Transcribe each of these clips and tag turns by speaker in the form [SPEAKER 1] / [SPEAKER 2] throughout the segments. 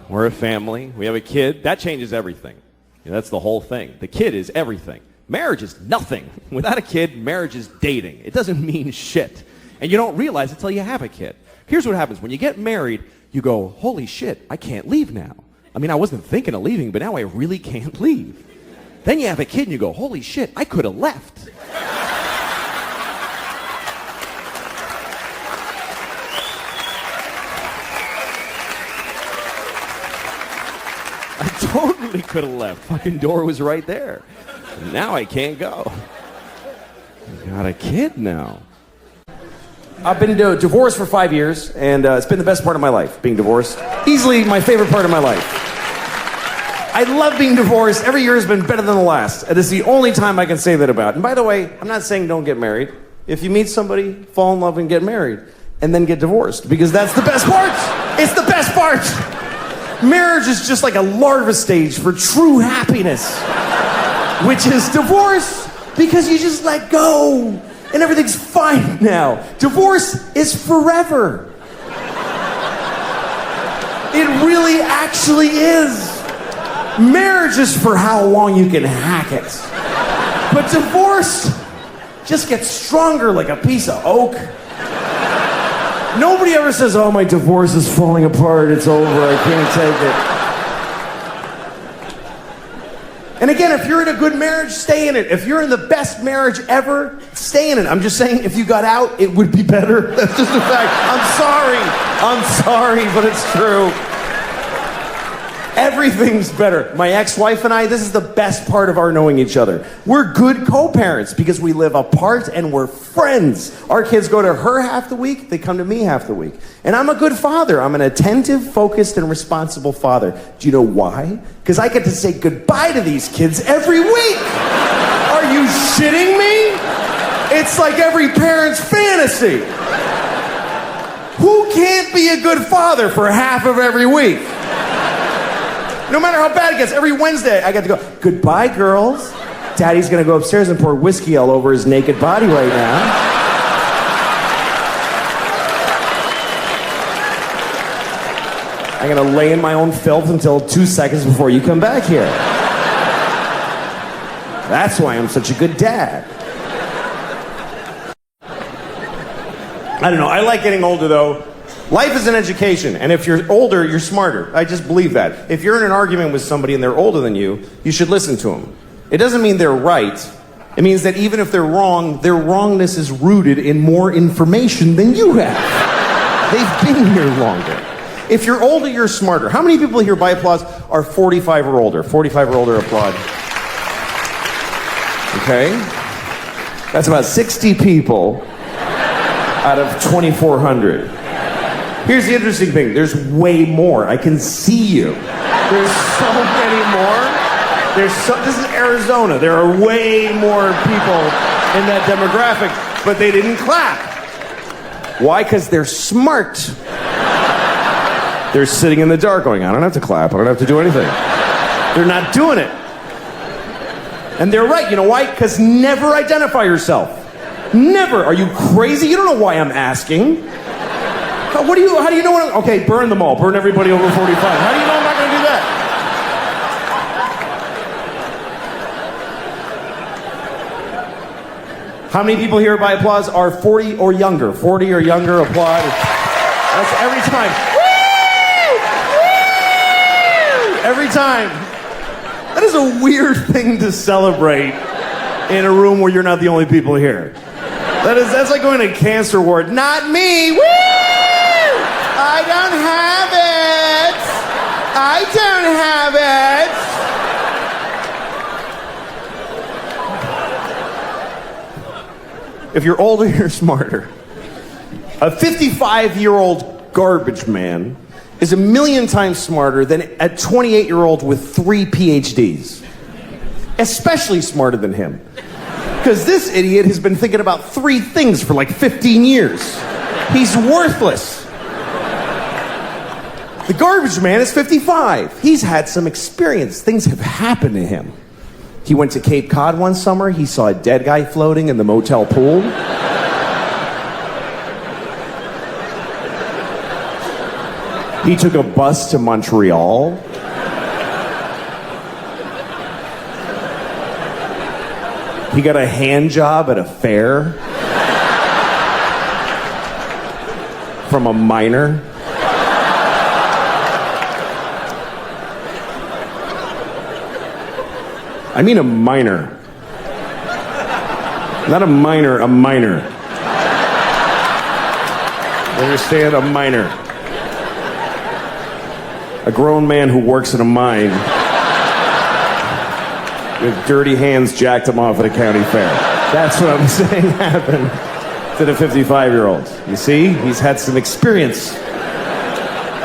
[SPEAKER 1] We're a family. We have a kid. That changes everything. That's the whole thing. The kid is everything. Marriage is nothing. Without a kid, marriage is dating. It doesn't mean shit. And you don't realize it until you have a kid. Here's what happens. When you get married, you go, holy shit, I can't leave now. I mean, I wasn't thinking of leaving, but now I really can't leave. Then you have a kid and you go, holy shit, I could have left. I totally could have left. Fucking door was right there. Now I can't go. I got a kid now.
[SPEAKER 2] I've been divorced for 5 years, and it's been the best part of my life, being divorced. Easily my favorite part of my life. I love being divorced. Every year has been better than the last. And this is the only time I can say that about. And by the way, I'm not saying don't get married. If you meet somebody, fall in love and get married, and then get divorced, because that's the best part. It's the best part. Marriage is just like a larva stage for true happiness, which is divorce, because you just let go. And everything's fine now. Divorce is forever. It really actually is. Marriage is for how long you can hack it. But divorce just gets stronger like a piece of oak. Nobody ever says, oh, my divorce is falling apart, it's over, I can't take it. And again, if you're in a good marriage, stay in it. If you're in the best marriage ever, stay in it. I'm just saying, if you got out, it would be better. That's just a fact. I'm sorry, but it's true. Everything's better. My ex-wife and I, this is the best part of our knowing each other. We're good co-parents because we live apart and we're friends. Our kids go to her half the week, they come to me half the week. And I'm a good father. I'm an attentive, focused, and responsible father. Do you know why? Because I get to say goodbye to these kids every week. Are you shitting me? It's like every parent's fantasy. Who can't be a good father for half of every week? No matter how bad it gets, every Wednesday I get to go, goodbye, girls. Daddy's gonna go upstairs and pour whiskey all over his naked body right now. I'm gonna lay in my own filth until 2 seconds before you come back here. That's why I'm such a good dad. I don't know, I like getting older though. Life is an education, and if you're older, you're smarter. I just believe that. If you're in an argument with somebody and they're older than you should listen to them. It doesn't mean they're right. It means that even if they're wrong, their wrongness is rooted in more information than you have. They've been here longer. If you're older, you're smarter. How many people here by applause are 45 or older? 45 or older, applaud. Okay? That's about 60 people out of 2,400. Here's the interesting thing. There's way more. I can see you. There's so many more. This is Arizona. There are way more people in that demographic, but they didn't clap. Why? Because they're smart. They're sitting in the dark going, I don't have to clap. I don't have to do anything. They're not doing it. And they're right. You know why? Because never identify yourself. Never. Are you crazy? You don't know why I'm asking. How do you know what okay, burn them all. Burn everybody over 45. How do you know I'm not going to do that? How many people here by applause are 40 or younger? 40 or younger, applaud. That's every time. Woo! Woo! Every time. That is a weird thing to celebrate in a room where you're not the only people here. That's like going to a cancer ward. Not me. Woo! I don't have it. I don't have it. If you're older, you're smarter. A 55-year-old garbage man is 1,000,000 times smarter than a 28-year-old with 3 PhDs. Especially smarter than him. Because this idiot has been thinking about 3 things for like 15 years. He's worthless. The garbage man is 55. He's had some experience. Things have happened to him. He went to Cape Cod one summer. He saw a dead guy floating in the motel pool. He took a bus to Montreal. He got a hand job at a fair from a miner. I mean a minor. Not a minor, a minor. You understand? A minor. A grown man who works in a mine with dirty hands jacked him off at a county fair. That's what I'm saying happened to the 55-year-old. You see? He's had some experience.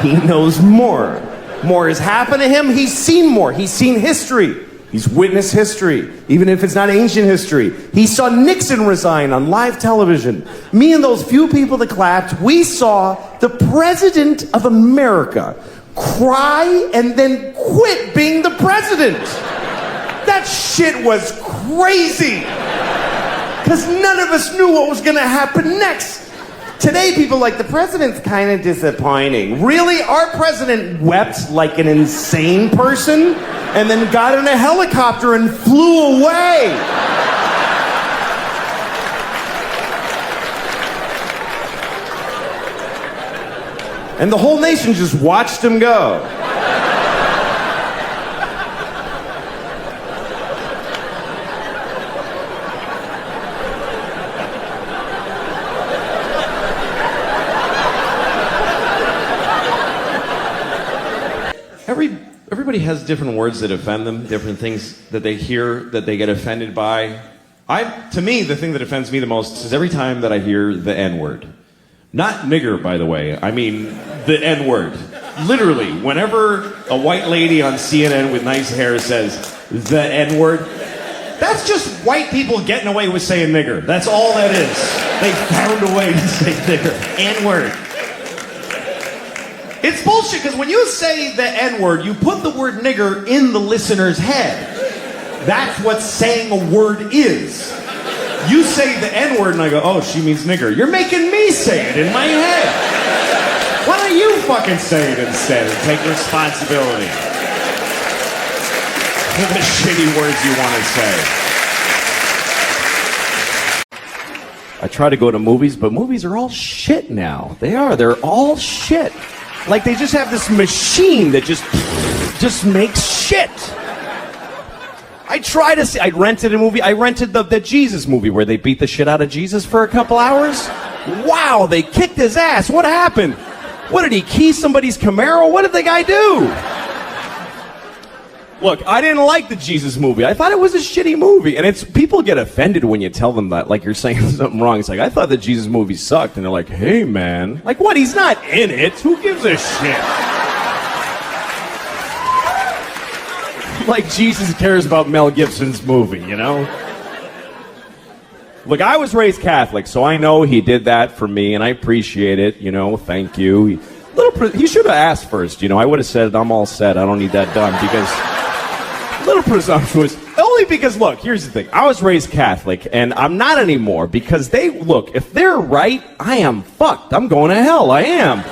[SPEAKER 2] He knows more. More has happened to him. He's seen more. He's seen history. He's witnessed history, even if it's not ancient history. He saw Nixon resign on live television. Me and those few people that clapped, we saw the President of America cry and then quit being the president. That shit was crazy. Because none of us knew what was going to happen next. Today, people are like, the president's kind of disappointing. Really? Our president wept like an insane person and then got in a helicopter and flew away. And the whole nation just watched him go. Everybody has different words that offend them, different things that they hear that they get offended by. To me, the thing that offends me the most is every time that I hear the N-word. Not nigger, by the way. I mean the N-word. Literally, whenever a white lady on CNN with nice hair says the N-word, that's just white people getting away with saying nigger. That's all that is. They found a way to say nigger. N-word. It's bullshit, because when you say the N-word, you put the word nigger in the listener's head. That's what saying a word is. You say the N-word and I go, oh, she means nigger. You're making me say it in my head. Why don't you fucking say it instead and take responsibility for the shitty words you want to say? I try to go to movies, but movies are all shit now. They are. They're all shit. Like, they just have this machine that just makes shit. I rented a movie. I rented the Jesus movie where they beat the shit out of Jesus for a couple hours. Wow, they kicked his ass. What happened? What, did he key somebody's Camaro? What did the guy do? Look, I didn't like the Jesus movie. I thought it was a shitty movie. And people get offended when you tell them that, like you're saying something wrong. It's like, I thought the Jesus movie sucked. And they're like, hey, man. Like, what? He's not in it. Who gives a shit? Like Jesus cares about Mel Gibson's movie, you know? Look, I was raised Catholic, so I know he did that for me, and I appreciate it, you know, thank you. He should have asked first, you know. I would have said, I'm all set, I don't need that done, because... A little presumptuous. Only because, look, here's the thing. I was raised Catholic, and I'm not anymore, because look, if they're right, I am fucked. I'm going to hell. I am.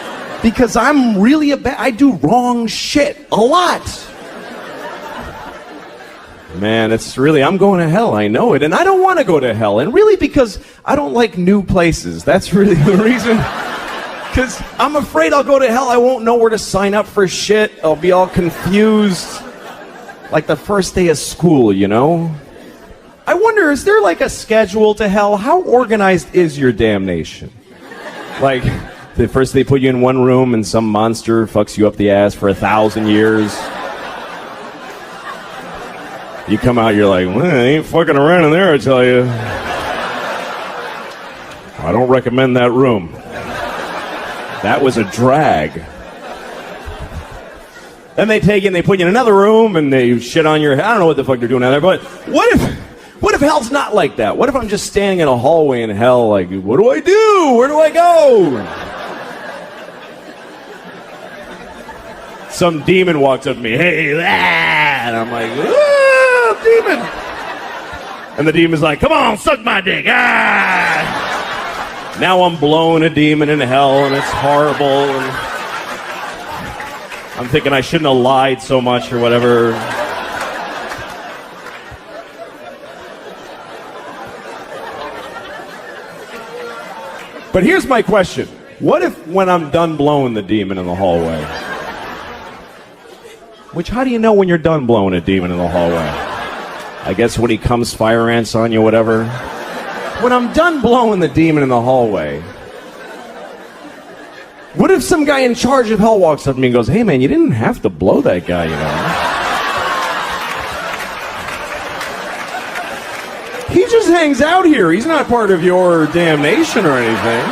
[SPEAKER 2] Because I'm really I do wrong shit. A lot. Man, I'm going to hell. I know it. And I don't want to go to hell. And really because I don't like new places. That's really the reason. Because I'm afraid I'll go to hell. I won't know where to sign up for shit. I'll be all confused. Like the first day of school, you know? I wonder, is there like a schedule to hell? How organized is your damnation? Like, first they put you in one room and some monster fucks you up the ass for 1,000 years. You come out, you're like, well, I ain't fucking around in there, I tell you. I don't recommend that room. That was a drag. Then they take you and they put you in another room and they shit on your head. I don't know what the fuck they're doing out there, but what if hell's not like that? What if I'm just standing in a hallway in hell like, what do I do? Where do I go? Some demon walks up to me, hey, and I'm like, ah, demon. And the demon's like, come on, suck my dick. Ah. Now I'm blowing a demon in hell and it's horrible. And
[SPEAKER 1] I'm thinking I shouldn't have lied so much or whatever. But here's my question. What if when I'm done blowing the demon in the hallway? Which, how do you know when you're done blowing a demon in the hallway? I guess when he comes fire ants on you, whatever. When I'm done blowing the demon in the hallway, what if some guy in charge of hell walks up to me and goes, hey man, you didn't have to blow that guy, you know? He just hangs out here. He's not part of your damnation or anything.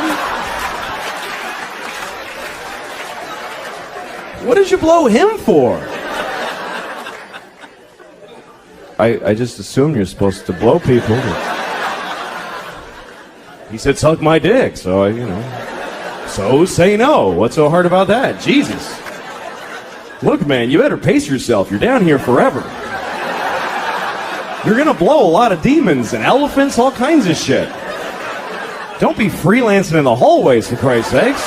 [SPEAKER 1] What did you blow him for? I just assumed you're supposed to blow people. He said, suck my dick, so I, So say no. What's so hard about that? Jesus. Look, man, you better pace yourself. You're down here forever. You're gonna blow a lot of demons and elephants, all kinds of shit. Don't be freelancing in the hallways, for Christ's sakes.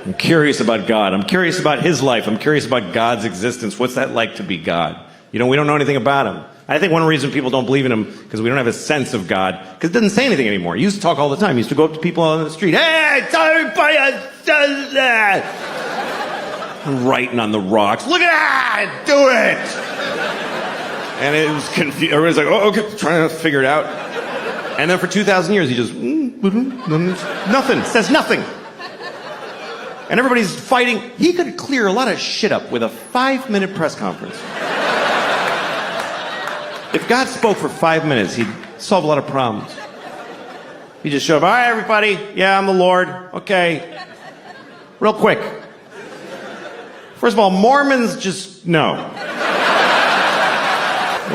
[SPEAKER 3] I'm curious about God. I'm curious about his life. I'm curious about God's existence. What's that like to be God? We don't know anything about him. I think one reason people don't believe in him because we don't have a sense of God, because it doesn't say anything anymore. He used to talk all the time. He used to go up to people on the street. Hey, everybody does that. Writing on the rocks. Look at that! Do it! And it was confused. Everybody's like, oh, okay, trying to figure it out. And then for 2,000 years, he just, nothing, says nothing. And everybody's fighting. He could clear a lot of shit up with a 5-minute press conference. If God spoke for 5 minutes, he'd solve a lot of problems. He'd just show up, all right, everybody. Yeah, I'm the Lord. Okay. Real quick. First of all, Mormons just, no.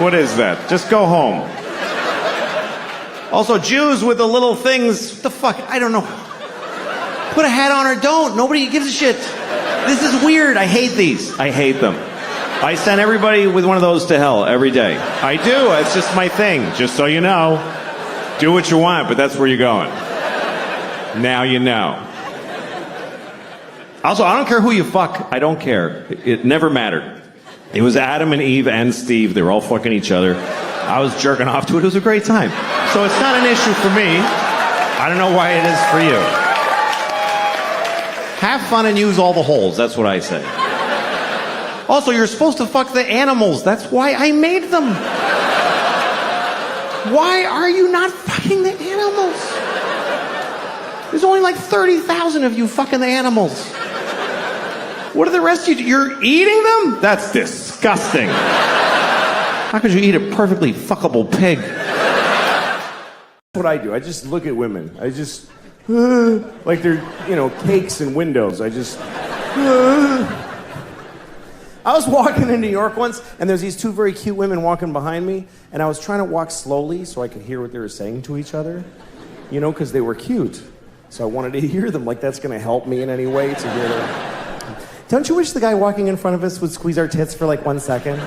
[SPEAKER 3] What is that? Just go home. Also, Jews with the little things, what the fuck? I don't know. Put a hat on or don't. Nobody gives a shit. This is weird. I hate these. I hate them. I send everybody with one of those to hell every day. I do. It's just my thing. Just so you know. Do what you want, but that's where you're going. Now you know. Also, I don't care who you fuck. I don't care. It never mattered. It was Adam and Eve and Steve. They were all fucking each other. I was jerking off to it. It was a great time. So it's not an issue for me. I don't know why it is for you. Have fun and use all the holes. That's what I say. Also, you're supposed to fuck the animals. That's why I made them. Why are you not fucking the animals? There's only like 30,000 of you fucking the animals. What are the rest of you? You're eating them? That's disgusting. How could you eat a perfectly fuckable pig?
[SPEAKER 2] That's what I do. I just look at women. I just, like they're, cakes and windows. I just, I was walking in New York once, and there's these two very cute women walking behind me, and I was trying to walk slowly so I could hear what they were saying to each other, because they were cute. So I wanted to hear them, like that's going to help me in any way to hear them. Don't you wish the guy walking in front of us would squeeze our tits for like 1 second?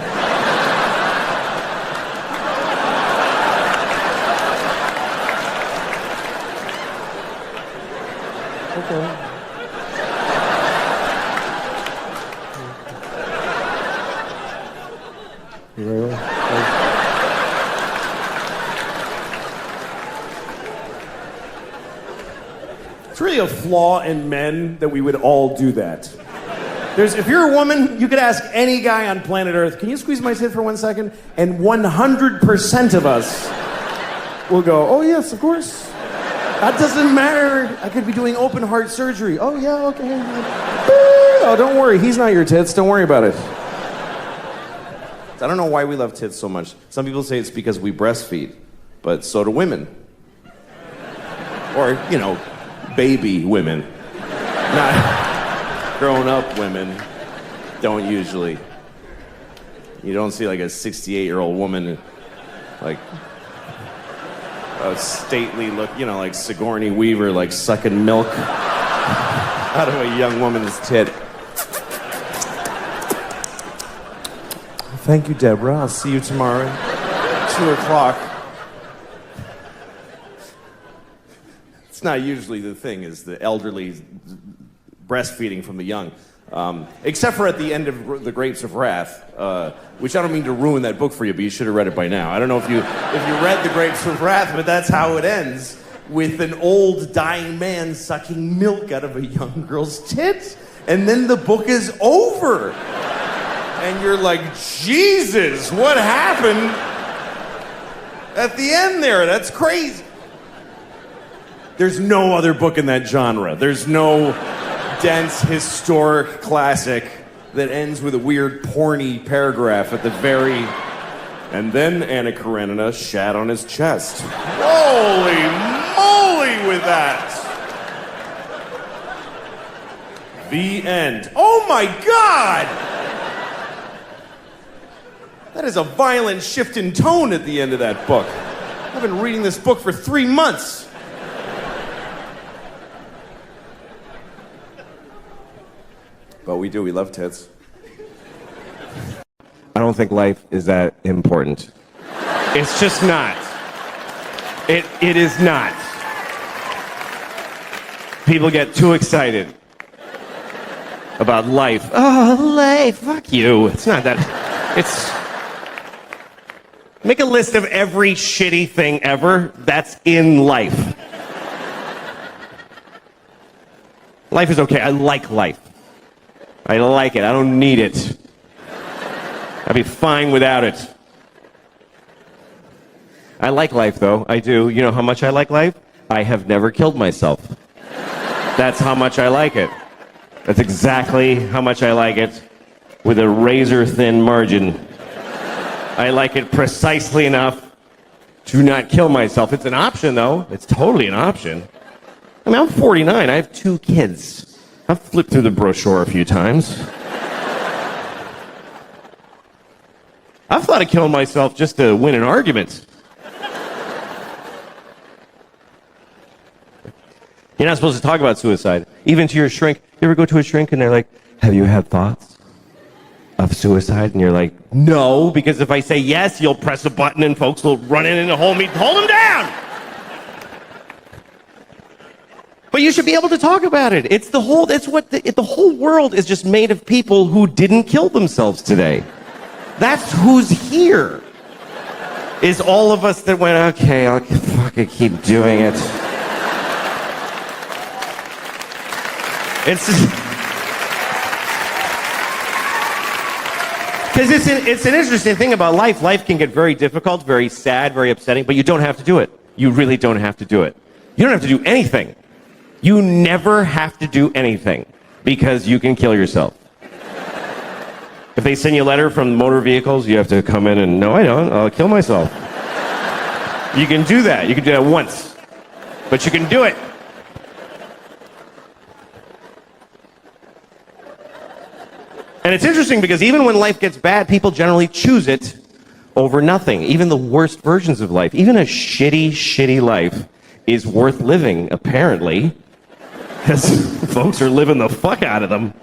[SPEAKER 2] Okay. Really? It's really a flaw in men that we would all do that. If you're a woman, you could ask any guy on planet Earth, can you squeeze my tit for 1 second? And 100% of us will go, oh yes, of course. That doesn't matter. I could be doing open heart surgery. Oh yeah, okay. Oh, don't worry, he's not your tits. Don't worry about it. I don't know why we love tits so much. Some people say it's because we breastfeed, but so do women. Or, baby women. Not grown-up women don't usually. You don't see like a 68-year-old woman, like a stately look, like Sigourney Weaver, like sucking milk out of a young woman's tit. Thank you, Deborah. I'll see you tomorrow at 2 o'clock. It's not usually the thing, is the elderly breastfeeding from the young. Except for at the end of The Grapes of Wrath, which I don't mean to ruin that book for you, but you should have read it by now. I don't know if you read The Grapes of Wrath, but that's how it ends, with an old dying man sucking milk out of a young girl's tit. And then the book is over. And you're like, Jesus, what happened at the end there? That's crazy. There's no other book in that genre. There's no dense, historic classic that ends with a weird, porny paragraph at the very... And then Anna Karenina shat on his chest. Holy moly with that! The end. Oh my God! That is a violent shift in tone at the end of that book. I've been reading this book for 3 months. But we do, we love tits.
[SPEAKER 4] I don't think life is that important. It's just not. It is not. People get too excited about life. Oh, life, fuck you. It's not that. It's... Make a list of every shitty thing ever that's in life. Life is okay. I like life. I like it. I don't need it. I'd be fine without it. I like life, though. I do. You know how much I like life? I have never killed myself. That's how much I like it. That's exactly how much I like it, with a razor-thin margin. I like it precisely enough to not kill myself. It's an option, though. It's totally an option. I mean, I'm 49. I have 2 kids. I've flipped through the brochure a few times. I've thought of killing myself just to win an argument. You're not supposed to talk about suicide. Even to your shrink. You ever go to a shrink and they're like, have you had thoughts of suicide? And you're like, no, because if I say yes, you'll press a button and folks will run in and hold them down. But you should be able to talk about it. It's the whole, the whole world is just made of people who didn't kill themselves today. That's who's here. Is all of us that went, okay, I'll fucking keep doing it. It's because it's an interesting thing about life. Life can get very difficult, very sad, very upsetting, but you don't have to do it. You really don't have to do it. You don't have to do anything. You never have to do anything because you can kill yourself. If they send you a letter from motor vehicles, you have to come in and, no, I don't. I'll kill myself. You can do that. You can do that once. But you can do it. And it's interesting because even when life gets bad, people generally choose it over nothing. Even the worst versions of life. Even a shitty life is worth living, apparently. Because folks are living the fuck out of them.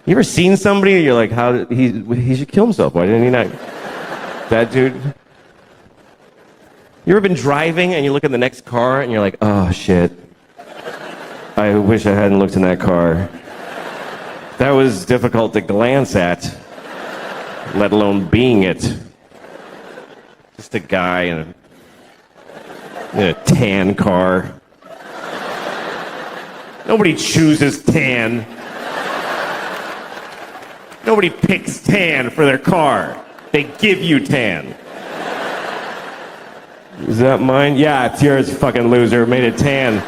[SPEAKER 4] You ever seen somebody and you're like, he should kill himself. Why didn't he not? That dude. You ever been driving and you look at the next car and you're like, oh shit. I wish I hadn't looked in that car. That was difficult to glance at, let alone being it. Just a guy in a tan car. Nobody chooses tan. Nobody picks tan for their car. They give you tan. Is that mine? Yeah, it's yours, fucking loser. Made it tan.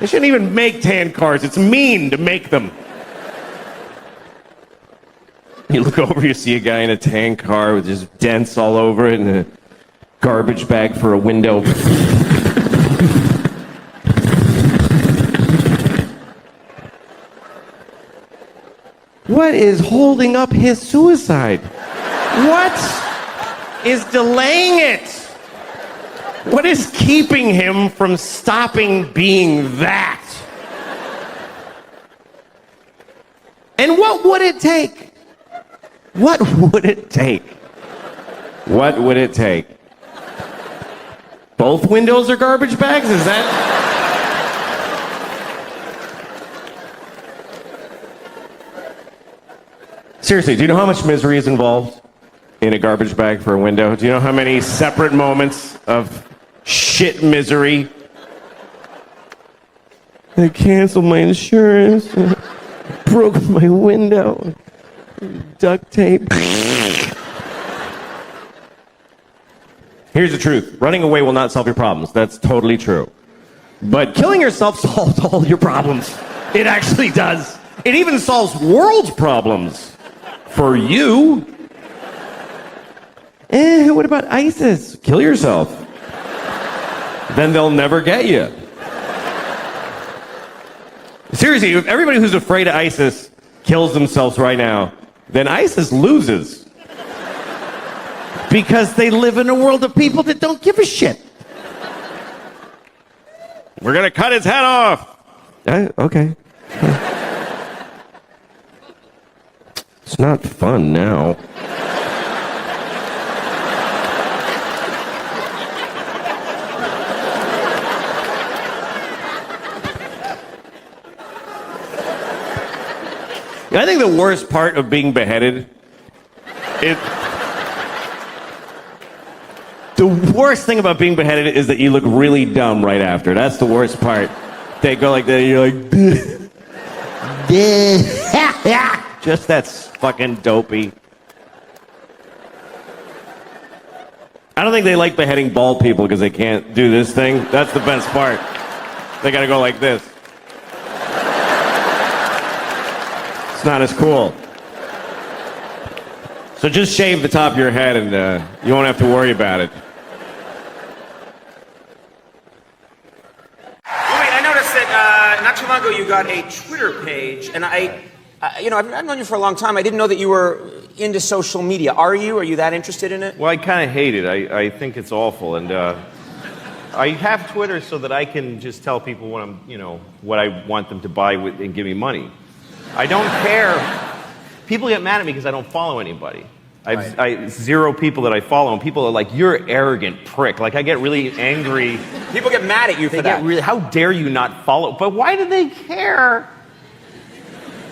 [SPEAKER 4] They shouldn't even make tan cars. It's mean to make them. You look over, you see a guy in a tan car with just dents all over it and a garbage bag for a window. What is holding up his suicide? What is delaying it? What is keeping him from stopping being that? And what would it take? What would it take? What would it take? Both windows are garbage bags? Is that... Seriously, do you know how much misery is involved in a garbage bag for a window? Do you know how many separate moments of shit misery? I canceled my insurance. Broke my window. Duct tape. Here's the truth. Running away will not solve your problems. That's totally true. But killing yourself solves all your problems. It actually does. It even solves world problems. For you. What about ISIS? Kill yourself. Then they'll never get you. Seriously, if everybody who's afraid of ISIS kills themselves right now, then ISIS loses. Because they live in a world of people that don't give a shit. We're gonna cut his head off. Okay. It's not fun now. I think the worst part of being beheaded, the worst thing about being beheaded is that you look really dumb right after. That's the worst part. They go like that, and you're like, just that's fucking dopey. I don't think they like beheading bald people because they can't do this thing. That's the best part. They gotta go like this. It's not as cool. So just shave the top of your head and you won't have to worry about it.
[SPEAKER 5] I noticed that not too long ago you got a Twitter page, and I've known you for a long time. I didn't know that you were into social media. Are you? Are you that interested in it?
[SPEAKER 3] Well, I kind of hate it. I think it's awful, and I have Twitter so that I can just tell people what I want them to buy and give me money. I don't care. People get mad at me because I don't follow anybody. I zero people that I follow, and people are like, "You're an arrogant prick." Like, I get really angry.
[SPEAKER 5] People get mad at you for that.
[SPEAKER 3] How dare you not follow? But why do they care?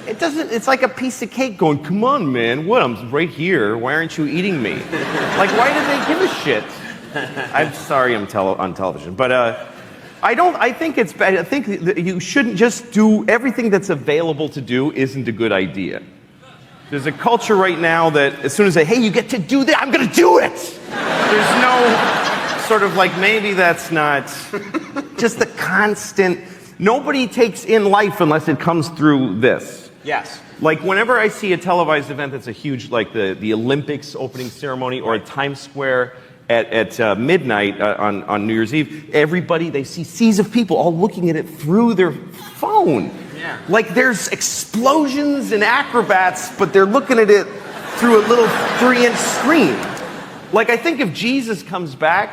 [SPEAKER 3] It doesn't. It's like a piece of cake going, "Come on, man. What? I'm right here. Why aren't you eating me?" Like, why do they give a shit? I'm sorry I'm on television, but I think it's bad. I think that you shouldn't just do everything that's available to do isn't a good idea. There's a culture right now that as soon as hey, you get to do that, I'm going to do it. There's no sort of like, maybe that's not just the constant. Nobody takes in life unless it comes through this.
[SPEAKER 5] Yes.
[SPEAKER 3] Like, whenever I see a televised event that's a huge, like the Olympics opening ceremony or a Times Square at midnight on New Year's Eve, everybody, they see seas of people all looking at it through their phone.
[SPEAKER 5] Yeah.
[SPEAKER 3] Like, there's explosions and acrobats, but they're looking at it through a little 3-inch screen. Like, I think if Jesus comes back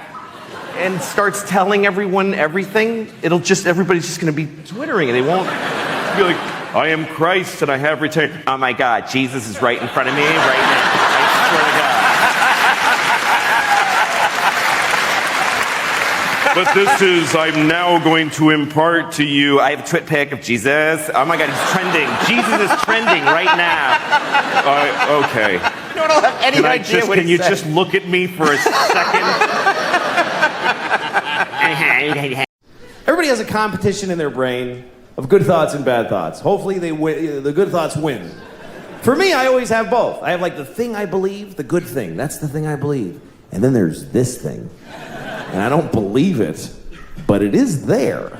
[SPEAKER 3] and starts telling everyone everything, everybody's just going to be twittering, and they won't be like, "I am Christ and I have returned." Oh my God, Jesus is right in front of me right now. I swear to God. But this is, I'm now going to impart to you, I have a twit pic of Jesus. Oh my God, he's trending. Jesus is trending right now. Okay.
[SPEAKER 5] You don't have any idea what
[SPEAKER 3] Can
[SPEAKER 5] he
[SPEAKER 3] you
[SPEAKER 5] said.
[SPEAKER 3] just look at me for a second?
[SPEAKER 2] Everybody has a competition in their brain of good thoughts and bad thoughts. Hopefully the good thoughts win. For me, I always have both. I have like the thing I believe, the good thing. That's the thing I believe. And then there's this thing. And I don't believe it, but it is there.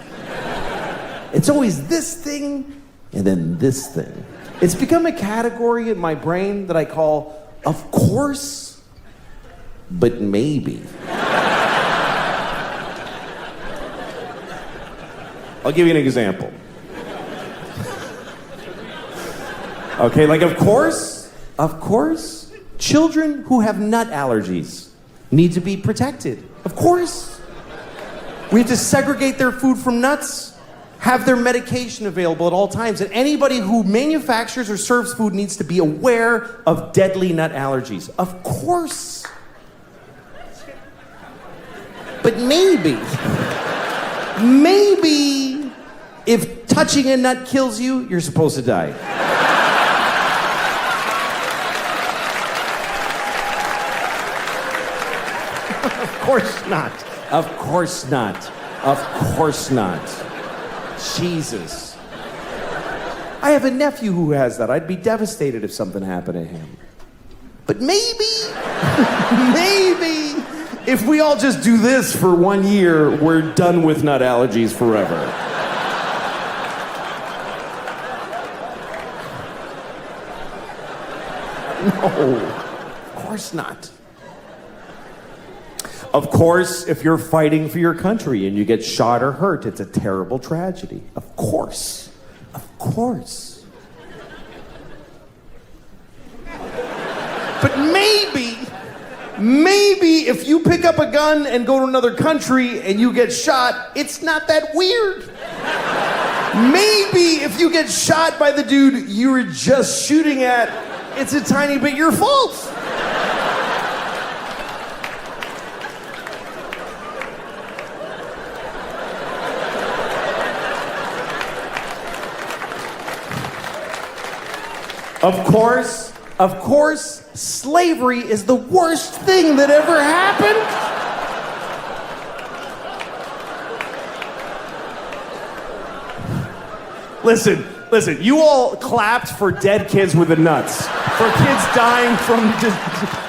[SPEAKER 2] It's always this thing and then this thing. It's become a category in my brain that I call, of course, but maybe. I'll give you an example. Okay, like of course, children who have nut allergies need to be protected. Of course. We have to segregate their food from nuts, have their medication available at all times, and anybody who manufactures or serves food needs to be aware of deadly nut allergies. Of course. But maybe if touching a nut kills you, you're supposed to die. Of course not. Of course not. Of course not. Jesus. I have a nephew who has that. I'd be devastated if something happened to him. But maybe, maybe, if we all just do this for 1 year, we're done with nut allergies forever. No, of course not. Of course, if you're fighting for your country and you get shot or hurt, it's a terrible tragedy. Of course. Of course. But maybe if you pick up a gun and go to another country and you get shot, it's not that weird. Maybe if you get shot by the dude you were just shooting at, it's a tiny bit your fault. Of course, slavery is the worst thing that ever happened. Listen, you all clapped for dead kids with the nuts. For kids dying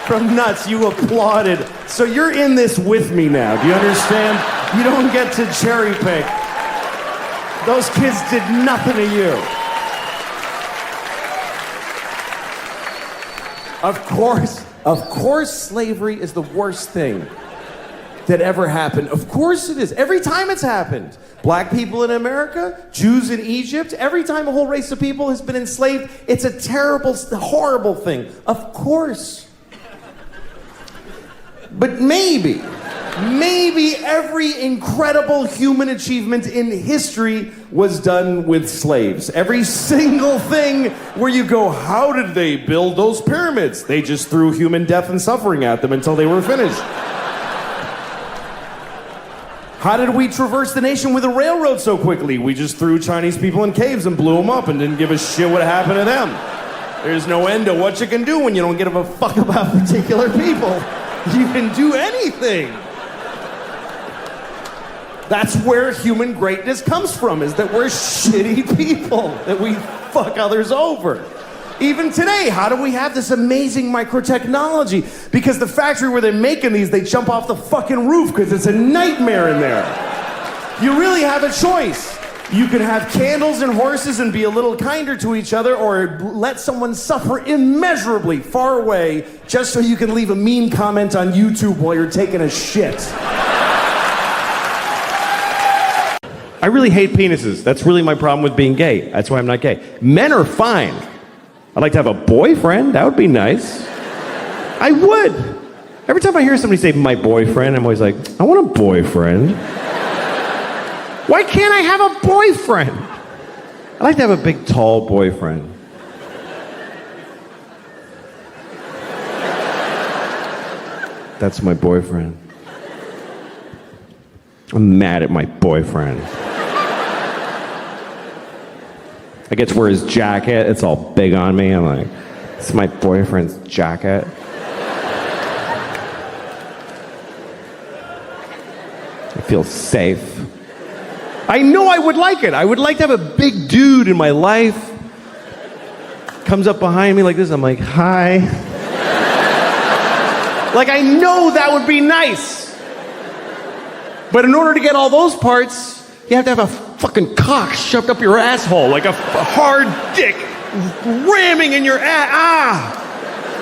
[SPEAKER 2] from nuts, you applauded. So you're in this with me now, do you understand? You don't get to cherry pick. Those kids did nothing to you. Of course, slavery is the worst thing that ever happened. Of course it is. Every time it's happened. Black people in America, Jews in Egypt, every time a whole race of people has been enslaved, it's a terrible, horrible thing. Of course. But maybe every incredible human achievement in history was done with slaves. Every single thing where you go, how did they build those pyramids? They just threw human death and suffering at them until they were finished. How did we traverse the nation with a railroad so quickly? We just threw Chinese people in caves and blew them up and didn't give a shit what happened to them. There's no end to what you can do when you don't give a fuck about particular people. You can do anything. That's where human greatness comes from, is that we're shitty people, that we fuck others over. Even today, how do we have this amazing microtechnology? Because the factory where they're making these, they jump off the fucking roof because it's a nightmare in there. You really have a choice. You can have candles and horses and be a little kinder to each other, or let someone suffer immeasurably far away just so you can leave a mean comment on YouTube while you're taking a shit.
[SPEAKER 3] I really hate penises. That's really my problem with being gay. That's why I'm not gay. Men are fine. I'd like to have a boyfriend. That would be nice. I would. Every time I hear somebody say my boyfriend, I'm always like, I want a boyfriend. Why can't I have a boyfriend? I'd like to have a big, tall boyfriend. That's my boyfriend. I'm mad at my boyfriend. I get to wear his jacket. It's all big on me. I'm like, it's my boyfriend's jacket. I feel safe. I know I would like it. I would like to have a big dude in my life. Comes up behind me like this. I'm like, hi. Like, I know that would be nice. But in order to get all those parts, you have to have a fucking cock shoved up your asshole, like a hard dick ramming in your ass.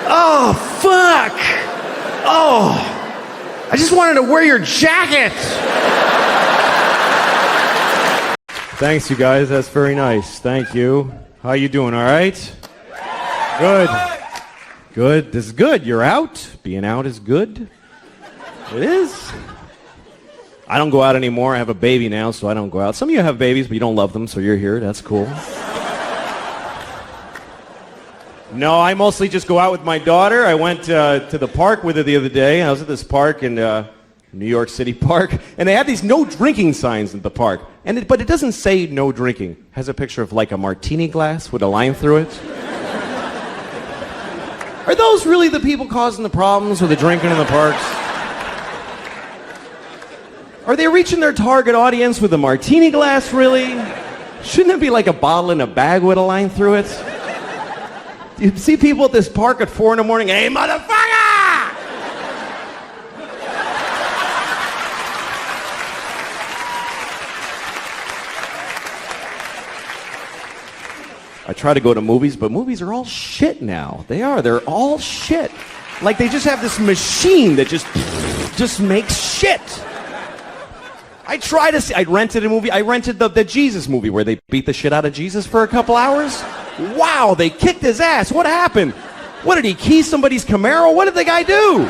[SPEAKER 3] Oh, fuck. Oh, I just wanted to wear your jacket.
[SPEAKER 4] Thanks, you guys. That's very nice. Thank you. How you doing? All right? Good. Good. This is good. You're out. Being out is good. It is. I don't go out anymore. I have a baby now, so I don't go out. Some of you have babies, but you don't love them, so you're here. That's cool. No, I mostly just go out with my daughter. I went to the park with her the other day. I was at this park, and
[SPEAKER 1] New York City park, and they have these no drinking signs at the park. But it doesn't say no drinking. It has a picture of like a martini glass with a line through it. Are those really the people causing the problems with the drinking in the parks? Are they reaching their target audience with a martini glass, really? Shouldn't it be like a bottle in a bag with a line through it? You see people at this park at 4 in the morning, hey, motherfucker! I try to go to movies, but movies are all shit now. They are. They're all shit. Like they just have this machine that just makes shit. I rented a movie. I rented the Jesus movie where they beat the shit out of Jesus for a couple hours. Wow, they kicked his ass. What happened? What, did he key somebody's Camaro? What did the guy do?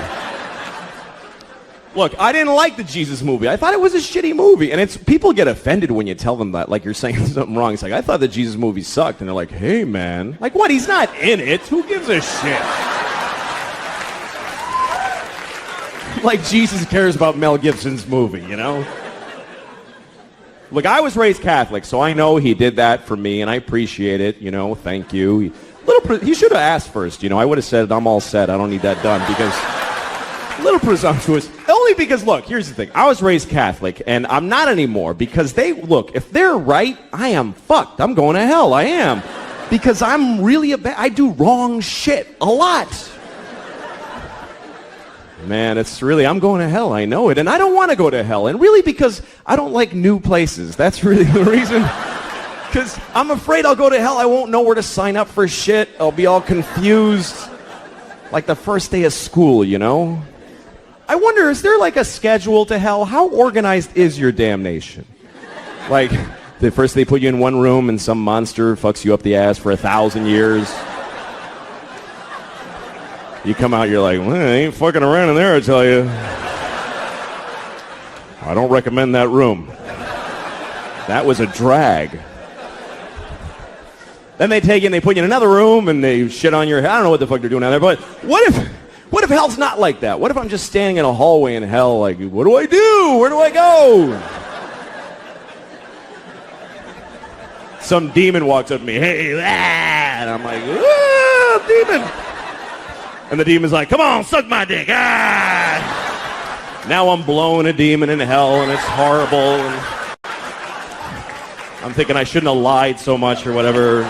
[SPEAKER 1] Look, I didn't like the Jesus movie. I thought it was a shitty movie. And people get offended when you tell them that, like you're saying something wrong. It's like, I thought the Jesus movie sucked. And they're like, hey, man. Like, what? He's not in it. Who gives a shit? Like Jesus cares about Mel Gibson's movie, you know? Look, I was raised Catholic, so I know he did that for me, and I appreciate it, you know, thank you. He should have asked first, you know. I would have said, I'm all set. I don't need that done, because... A little presumptuous. Only because, look, here's the thing. I was raised Catholic, and I'm not anymore because if they're right, I am fucked. I'm going to hell. I am. Because I'm really I do wrong shit a lot. Man, I'm going to hell. I know it. And I don't want to go to hell. And really because I don't like new places. That's really the reason. Because I'm afraid I'll go to hell. I won't know where to sign up for shit. I'll be all confused. Like the first day of school, you know? I wonder, is there like a schedule to hell? How organized is your damnation? Like, first they put you in one room and some monster fucks you up the ass for 1,000 years. You come out, you're like, well, I ain't fucking around in there, I tell you. I don't recommend that room. That was a drag. Then they take you and they put you in another room and they shit on your head. I don't know what the fuck they're doing down there, but what if hell's not like that? What if I'm just standing in a hallway in hell, like, what do I do? Where do I go? Some demon walks up to me, hey, and I'm like, ah, demon. And the demon's like, come on, suck my dick. Ah. Now I'm blowing a demon in hell, and it's horrible. And I'm thinking I shouldn't have lied so much or whatever.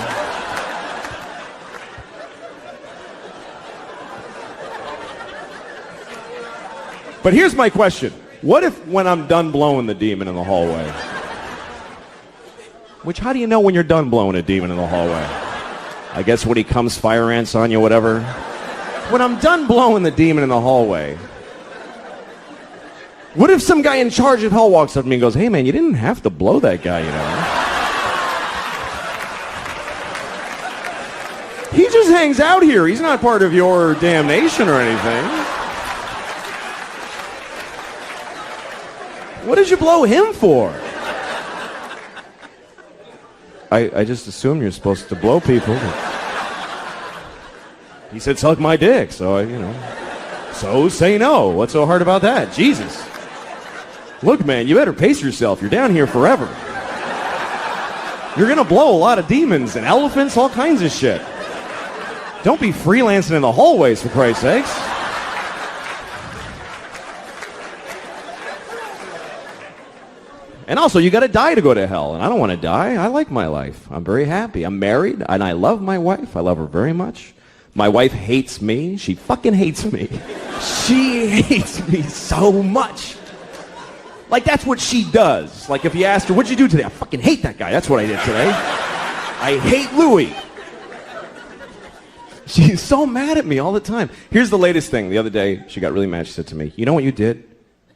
[SPEAKER 1] But here's my question. What if when I'm done blowing the demon in the hallway? Which, how do you know when you're done blowing a demon in the hallway? I guess when he comes fire ants on you, whatever. When I'm done blowing the demon in the hallway, what if some guy in charge of hell walks up to me and goes, hey man, you didn't have to blow that guy, you know? He just hangs out here. He's not part of your damnation or anything. What did you blow him for? I just assume you're supposed to blow people. He said, suck my dick, so so say no. What's so hard about that? Jesus. Look, man, you better pace yourself. You're down here forever. You're going to blow a lot of demons and elephants, all kinds of shit. Don't be freelancing in the hallways, for Christ's sakes. And also, you got to die to go to hell, and I don't want to die. I like my life. I'm very happy. I'm married, and I love my wife. I love her very much. My wife hates me. She fucking hates me. She hates me so much. Like, that's what she does. Like, if you asked her, what'd you do today? I fucking hate that guy. That's what I did today. I hate Louis. She's so mad at me all the time. Here's the latest thing. The other day, she got really mad. She said to me, you know what you did?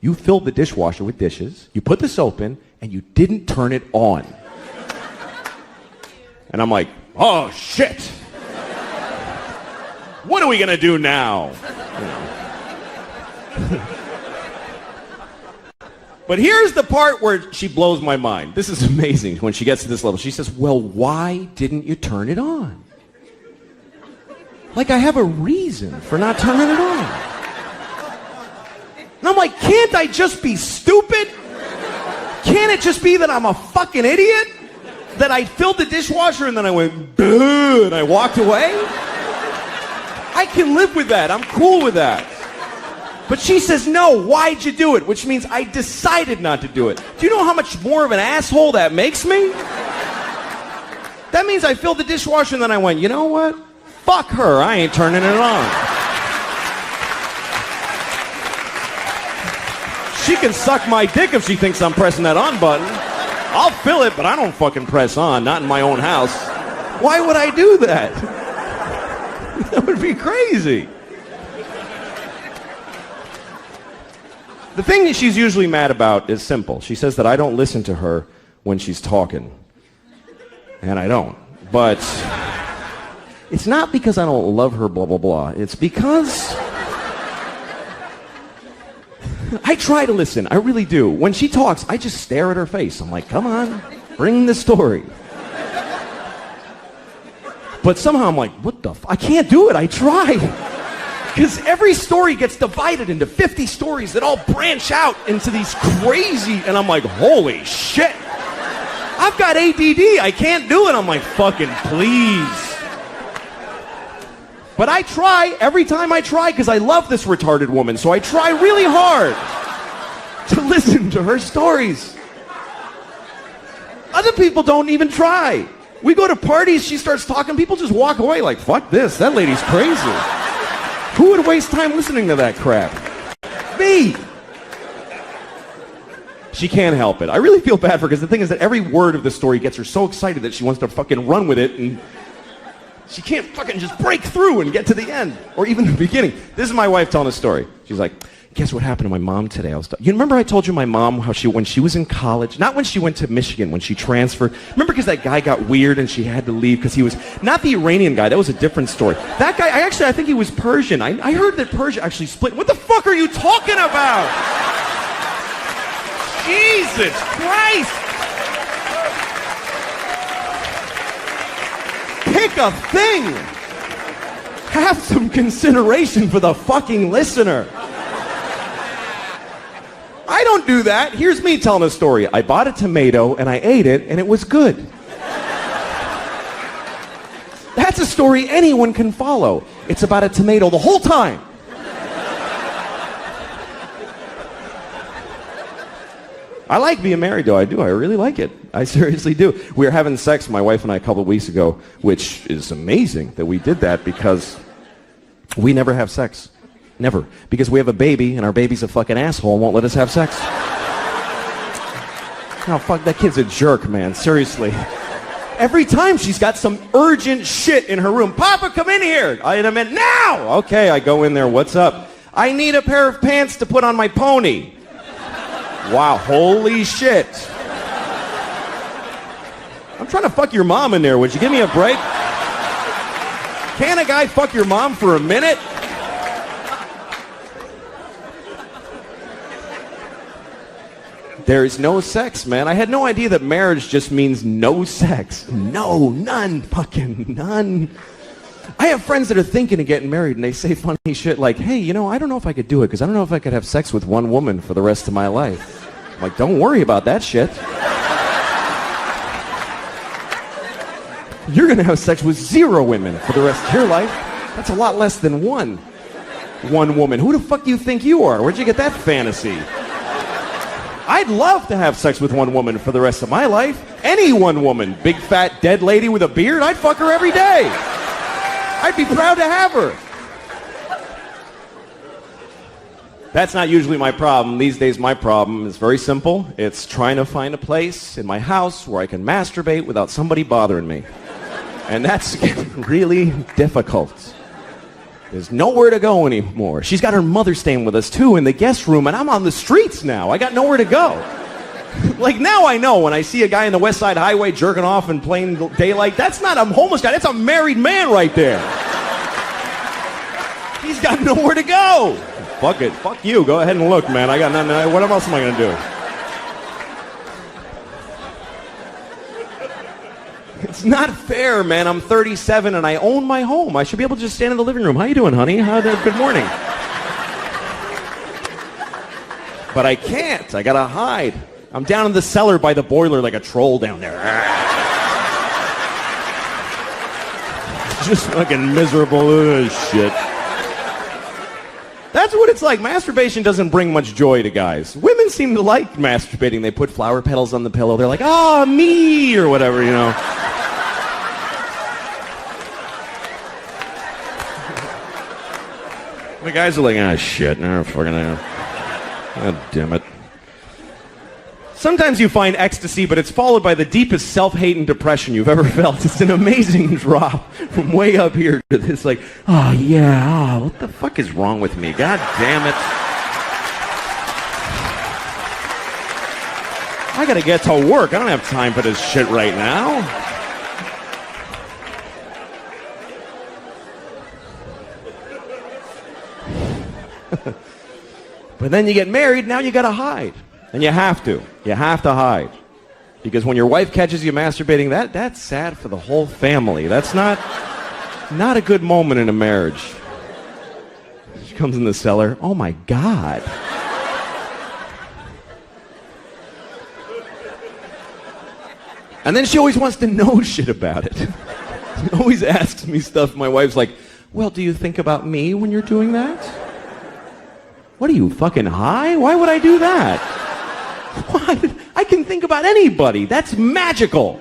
[SPEAKER 1] You filled the dishwasher with dishes, you put the soap in, and you didn't turn it on. And I'm like, oh, shit. What are we going to do now? But here's the part where she blows my mind. This is amazing when she gets to this level. She says, well, why didn't you turn it on? Like I have a reason for not turning it on.
[SPEAKER 2] And I'm like, can't I just be stupid? Can't it just be that I'm a fucking idiot? That I filled the dishwasher and then I went, duh, and I walked away? I can live with that. I'm cool with that. But she says, no, why'd you do it? Which means I decided not to do it. Do you know how much more of an asshole that makes me? That means I filled the dishwasher and then I went, you know what? Fuck her. I ain't turning it on. She can suck my dick if she thinks I'm pressing that on button. I'll fill it, but I don't fucking press on. Not in my own house. Why would I do that? That would be crazy. The thing that she's usually mad about is simple. She says that I don't listen to her when she's talking. And I don't. But it's not because I don't love her, blah, blah, blah. It's because I try to listen. I really do. When she talks, I just stare at her face. I'm like, come on, bring the story. But somehow I'm like, what the I can't do it. I try. Because every story gets divided into 50 stories that all branch out into these crazy, and I'm like, holy shit. I've got ADD. I can't do it. I'm like, fucking please. But I try every time I try because I love this retarded woman. So I try really hard to listen to her stories. Other people don't even try. We go to parties, she starts talking, people just walk away like, fuck this, that lady's crazy. Who would waste time listening to that crap? Me. She can't help it. I really feel bad for her because the thing is that every word of the story gets her so excited that she wants to fucking run with it and she can't fucking just break through and get to the end or even the beginning. This is my wife telling a story. She's like, guess what happened to my mom today? You remember I told you my mom how when she was in college, not when she went to Michigan, when she transferred. Remember because that guy got weird and she had to leave because he was, not the Iranian guy, that was a different story. That guy, I think he was Persian. I heard that Persia actually split. What the fuck are you talking about? Jesus Christ! Pick a thing! Have some consideration for the fucking listener. I don't do that. Here's me telling a story. I bought a tomato and I ate it and it was good. That's a story anyone can follow. It's about a tomato the whole time. I like being married though. I do. I really like it. I seriously do. We were having sex, my wife and I, a couple of weeks ago, which is amazing that we did that because we never have sex. Never. Because we have a baby, and our baby's a fucking asshole and won't let us have sex. Oh, fuck, that kid's a jerk, man. Seriously. Every time she's got some urgent shit in her room. Papa, come in here. In a minute. Now! Okay, I go in there. What's up? I need a pair of pants to put on my pony. Wow, holy shit. I'm trying to fuck your mom in there. Would you give me a break? Can a guy fuck your mom for a minute? There is no sex, man. I had no idea that marriage just means no sex. No, none, fucking none. I have friends that are thinking of getting married and they say funny shit like, hey, you know, I don't know if I could do it because I don't know if I could have sex with one woman for the rest of my life. I'm like, don't worry about that shit. You're going to have sex with 0 women for the rest of your life. That's a lot less than one woman. Who the fuck do you think you are? Where'd you get that fantasy? I'd love to have sex with one woman for the rest of my life. Any one woman. Big, fat, dead lady with a beard. I'd fuck her every day. I'd be proud to have her. That's not usually my problem. These days, my problem is very simple. It's trying to find a place in my house where I can masturbate without somebody bothering me. And that's really difficult. There's nowhere to go anymore. She's got her mother staying with us, too, in the guest room, and I'm on the streets now. I got nowhere to go. Like, now I know when I see a guy in the West Side Highway jerking off in plain daylight, that's not a homeless guy. That's a married man right there. He's got nowhere to go. Fuck it. Fuck you. Go ahead and look, man. I got nothing. What else am I going to do? It's not fair, man. I'm 37 and I own my home. I should be able to just stand in the living room. How you doing, honey? Good morning.
[SPEAKER 1] But I can't. I gotta hide. I'm down in the cellar by the boiler like a troll down there. Just fucking miserable shit. That's what it's like. Masturbation doesn't bring much joy to guys. Women seem to like masturbating. They put flower petals on the pillow. They're like, oh, me, or whatever, you know. The guys are like, ah, shit. Nah, fucking, God damn it. Sometimes you find ecstasy, but it's followed by the deepest self-hate and depression you've ever felt. It's an amazing drop from way up here to this, like, oh, yeah, oh, what the fuck is wrong with me? God damn it. I gotta get to work. I don't have time for this shit right now. But then you get married, now you gotta hide. And you have to. You have to hide. Because when your wife catches you masturbating, that's sad for the whole family. That's not a good moment in a marriage. She comes in the cellar. Oh my God. And then she always wants to know shit about it. She always asks me stuff. My wife's like, well, do you think about me when you're doing that? What are you, fucking high? Why would I do that? What? I can think about anybody. That's magical.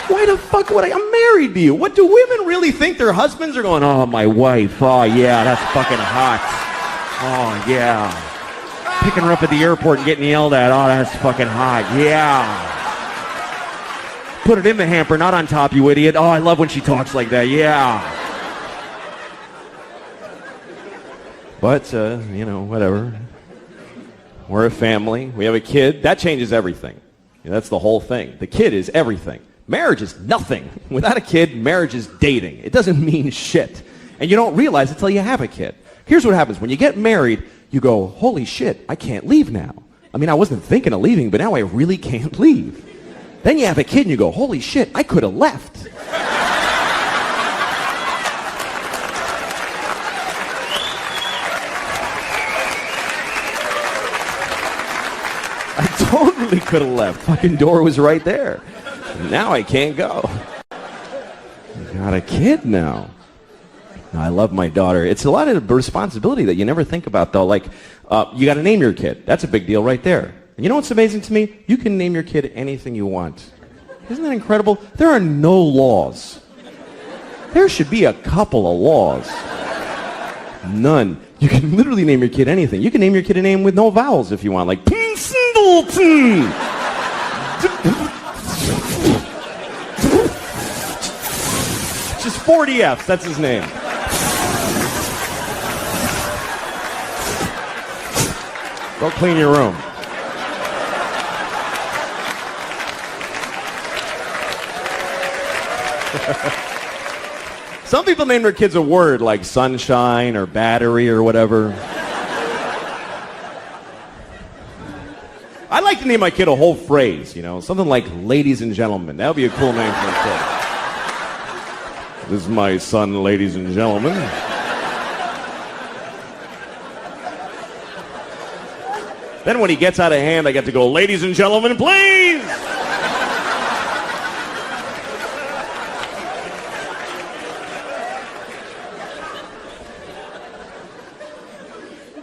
[SPEAKER 1] Why the fuck would I'm married to you. What do women really think their husbands are going, oh, my wife. Oh, yeah, that's fucking hot. Oh, yeah. Picking her up at the airport and getting yelled at. Oh, that's fucking hot. Yeah. Put it in the hamper, not on top, you idiot. Oh, I love when she talks like that. Yeah. But, you know, whatever. We're a family. We have a kid. That changes everything. You know, that's the whole thing. The kid is everything. Marriage is nothing. Without a kid, marriage is dating. It doesn't mean shit. And you don't realize it until you have a kid. Here's what happens. When you get married, you go, holy shit, I can't leave now. I mean, I wasn't thinking of leaving, but now I really can't leave. Then you have a kid and you go, holy shit, I could have left. I totally could have left. Fucking door was right there. Now I can't go. I got a kid now. I love my daughter. It's a lot of responsibility that you never think about, though. Like, you got to name your kid. That's a big deal right there. And you know what's amazing to me? You can name your kid anything you want. Isn't that incredible? There are no laws. There should be a couple of laws. None. You can literally name your kid anything. You can name your kid a name with no vowels if you want, like Singleton. Just 40 F's, that's his name. Go clean your room. Some people name their kids a word like sunshine or battery or whatever. I'd like to name my kid a whole phrase, you know, something like ladies and gentlemen. That would be a cool name for a kid. This is my son, ladies and gentlemen. Then when he gets out of hand, I get to go, ladies and gentlemen, please!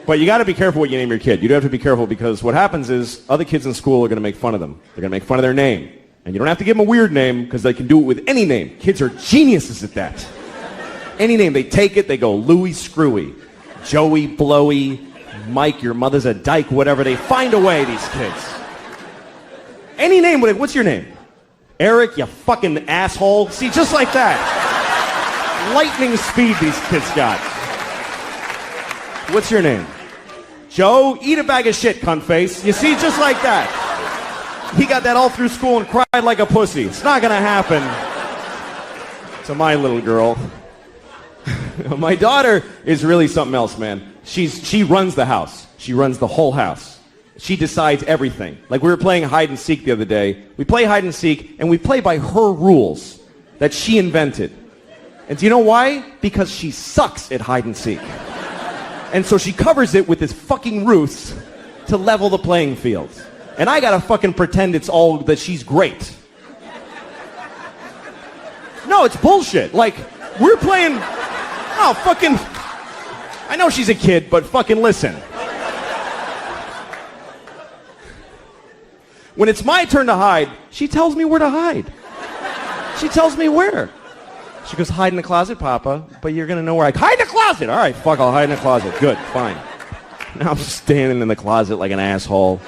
[SPEAKER 1] But you got to be careful what you name your kid. You do have to be careful because what happens is other kids in school are going to make fun of them. They're going to make fun of their name. And you don't have to give them a weird name because they can do it with any name. Kids are geniuses at that. Any name. They take it, they go Louie Screwy, Joey Blowy, Mike, your mother's a dyke, whatever. They find a way, these kids. Any name. What's your name? Eric, you fucking asshole. See, just like that. Lightning speed these kids got. What's your name? Joe, eat a bag of shit, cunt face. You see, just like that. He got that all through school and cried like a pussy. It's not gonna happen to my little girl. My daughter is really something else, man. She runs the house. She runs the whole house. She decides everything. Like we were playing hide and seek the other day. We play hide and seek, and we play by her rules that she invented. And do you know why? Because she sucks at hide and seek. And so she covers it with this fucking ruse to level the playing field. And I gotta fucking pretend it's all that she's great. No, it's bullshit. Like, we're playing... Oh, fucking... I know she's a kid, but fucking listen. When it's my turn to hide, she tells me where to hide. She tells me where. She goes, hide in the closet, Papa, but you're gonna know where I... Hide in the closet! All right, fuck, I'll hide in the closet. Good, fine. Now I'm standing in the closet like an asshole.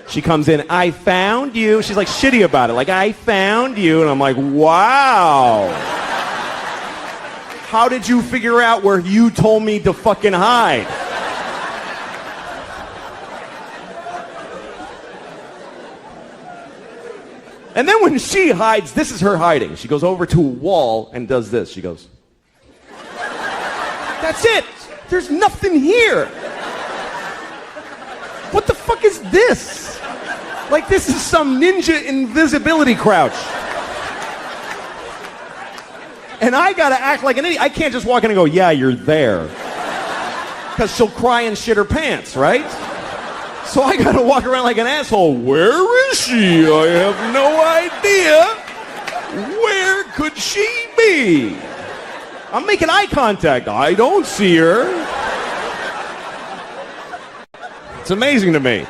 [SPEAKER 1] She comes in, I found you. She's like shitty about it. Like, I found you. And I'm like, wow. How did you figure out where you told me to fucking hide? And then when she hides, this is her hiding. She goes over to a wall and does this. She goes, that's it. There's nothing here. What the fuck is this? Like, this is some ninja invisibility crouch. And I gotta act like an idiot. I can't just walk in and go, yeah, you're there. Because she'll cry and shit her pants, right? So I gotta walk around like an asshole. Where is she? I have no idea. Where could she be? I'm making eye contact. I don't see her. It's amazing to me.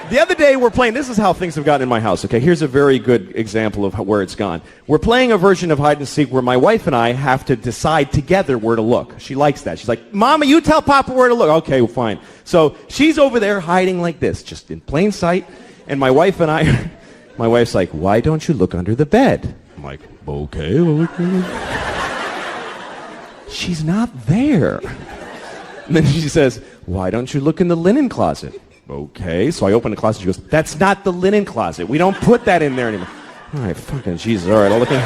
[SPEAKER 1] The other day we're playing, this is how things have gotten in my house, okay? Here's a very good example of where it's gone. We're playing a version of hide and seek where my wife and I have to decide together where to look. She likes that. She's like, Mama, you tell Papa where to look. Okay, well, fine. So she's over there hiding like this, just in plain sight. And my wife and I, my wife's like, why don't you look under the bed? I'm like, okay. She's not there. And then she says, why don't you look in the linen closet? Okay, so I open the closet. She goes, that's not the linen closet. We don't put that in there anymore. All right, fucking Jesus. All right, I'll look in.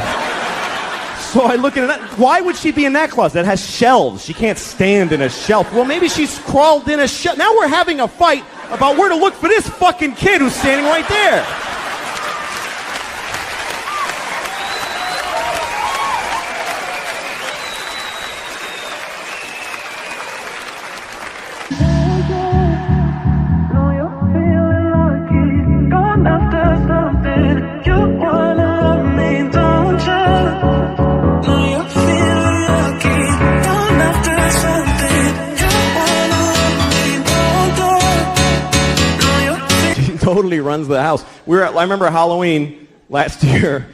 [SPEAKER 1] So I look in that. Why would she be in that closet? It has shelves. She can't stand in a shelf. Well, maybe she's crawled in a shelf. Now we're having a fight about where to look for this fucking kid who's standing right there. Totally runs the house. I remember Halloween last year,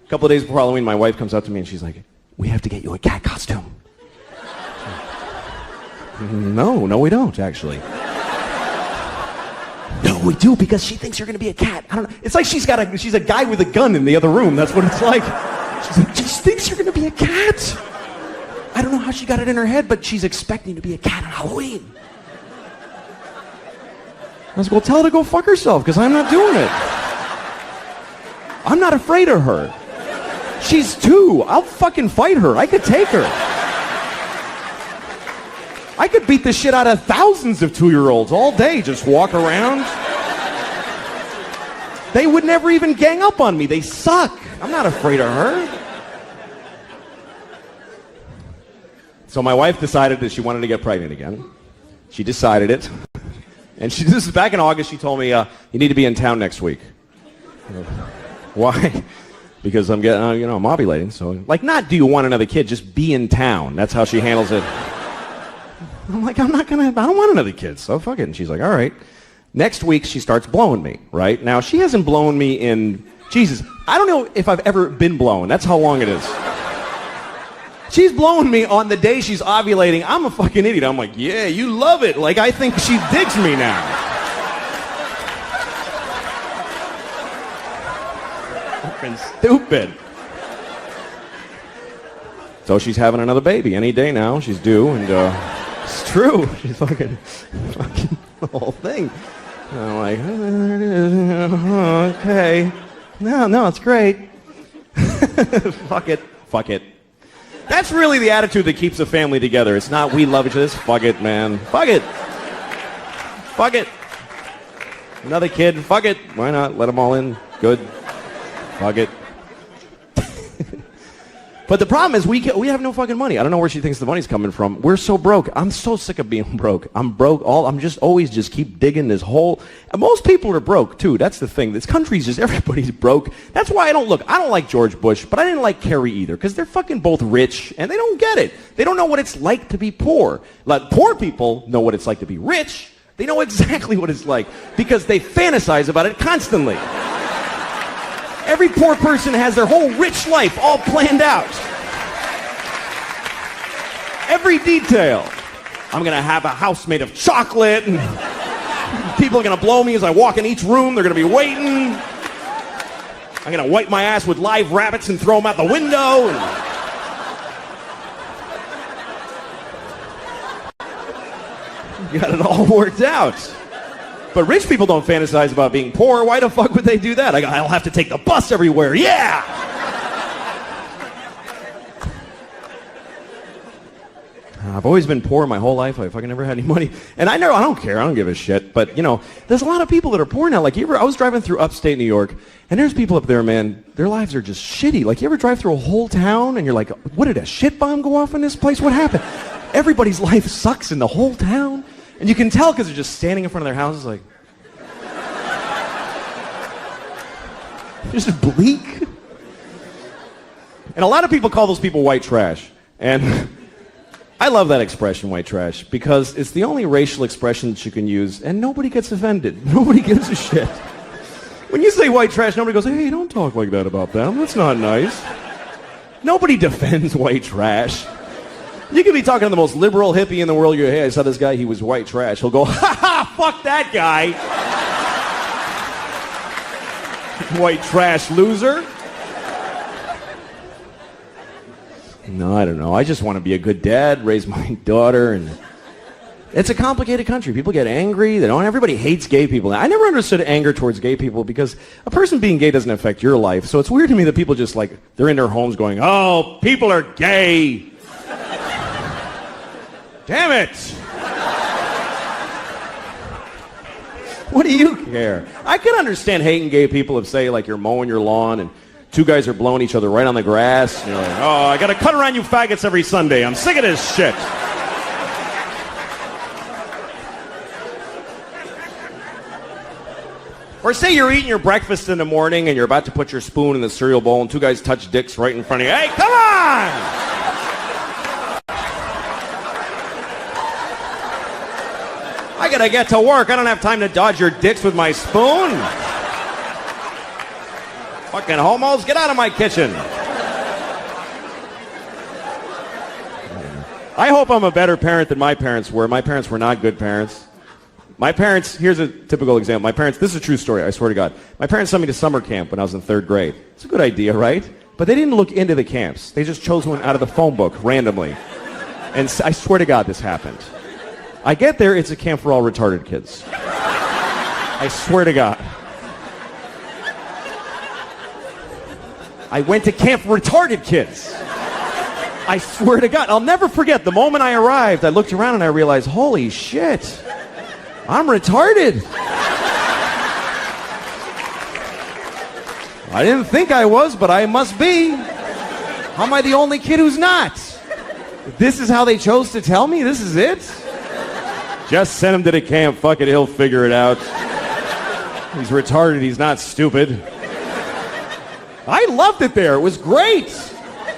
[SPEAKER 1] a couple of days before Halloween, my wife comes up to me and she's like, we have to get you a cat costume. No, we don't, actually. No, we do, because she thinks you're going to be a cat. I don't know. It's like she's a guy with a gun in the other room. That's what it's like. She's like, she thinks you're going to be a cat. I don't know how she got it in her head, but she's expecting to be a cat on Halloween. I was like, well, tell her to go fuck herself, because I'm not doing it. I'm not afraid of her. She's 2. I'll fucking fight her. I could take her. I could beat the shit out of thousands of 2-year-olds all day, just walk around. They would never even gang up on me. They suck. I'm not afraid of her. So my wife decided that she wanted to get pregnant again. She decided it. And this is back in August. She told me, you need to be in town next week. Why? Because I'm getting, I'm ovulating. So, like, not do you want another kid, just be in town. That's how she handles it. I'm like, I don't want another kid, so fuck it. And she's like, all right. Next week, she starts blowing me, right? Now, she hasn't blown me in, Jesus, I don't know if I've ever been blown. That's how long it is. She's blowing me on the day she's ovulating. I'm a fucking idiot. I'm like, yeah, you love it. Like, I think she digs me now. Fucking stupid. So she's having another baby any day now. She's due, and it's true. She's fucking the whole thing. And I'm like, okay. No, it's great. Fuck it. That's really the attitude that keeps a family together. It's not we love each other. It's fuck it, man. Fuck it. Another kid. Fuck it. Why not? Let them all in. Good. Fuck it. But the problem is we have no fucking money. I don't know where she thinks the money's coming from. We're so broke. I'm so sick of being broke. I'm broke. I'm just always just keep digging this hole. And most people are broke too. That's the thing. This country's just everybody's broke. That's why I don't like George Bush, but I didn't like Kerry either, because they're fucking both rich and they don't get it. They don't know what it's like to be poor. Like, poor people know what it's like to be rich. They know exactly what it's like because they fantasize about it constantly. Every poor person has their whole rich life all planned out. Every detail. I'm going to have a house made of chocolate, and people are going to blow me as I walk in each room. They're going to be waiting. I'm going to wipe my ass with live rabbits and throw them out the window. You got it all worked out. But rich people don't fantasize about being poor. Why the fuck would they do that? I'll have to take the bus everywhere. Yeah! I've always been poor my whole life. I fucking never had any money. And I don't care. I don't give a shit. But, there's a lot of people that are poor now. Like, I was driving through upstate New York, and there's people up there, man, their lives are just shitty. Like, you ever drive through a whole town, and you're like, what, did a shit bomb go off in this place? What happened? Everybody's life sucks in the whole town. And you can tell because they're just standing in front of their houses like... just bleak. And a lot of people call those people white trash. And I love that expression, white trash, because it's the only racial expression that you can use, and nobody gets offended. Nobody gives a shit. When you say white trash, nobody goes, hey, don't talk like that about them. That's not nice. Nobody defends white trash. You could be talking to the most liberal hippie in the world. You go, hey, I saw this guy, he was white trash. He'll go, ha ha, fuck that guy. White trash loser. No, I don't know. I just want to be a good dad, raise my daughter, and it's a complicated country. People get angry. Everybody hates gay people. I never understood anger towards gay people because a person being gay doesn't affect your life. So it's weird to me that people just they're in their homes going, oh, people are gay. Damn it! What do you care? I can understand hating gay people if, say, you're mowing your lawn and two guys are blowing each other right on the grass. And you're like, oh, I gotta cut around you faggots every Sunday. I'm sick of this shit. Or say you're eating your breakfast in the morning and you're about to put your spoon in the cereal bowl and two guys touch dicks right in front of you. Hey, come on! I gotta get to work. I don't have time to dodge your dicks with my spoon. Fucking homos, get out of my kitchen. I hope I'm a better parent than my parents were. My parents were not good parents. My parents, here's a typical example. My parents, this is a true story, I swear to God. My parents sent me to summer camp when I was in 3rd grade. It's a good idea, right? But they didn't look into the camps. They just chose one out of the phone book randomly. And I swear to God this happened. I get there, it's a camp for all retarded kids. I swear to God. I went to camp for retarded kids. I swear to God. I'll never forget, the moment I arrived, I looked around and I realized, holy shit, I'm retarded. I didn't think I was, but I must be. How am I the only kid who's not? This is how they chose to tell me? This is it? Just send him to the camp. Fuck it, he'll figure it out. He's retarded. He's not stupid. I loved it there. It was great.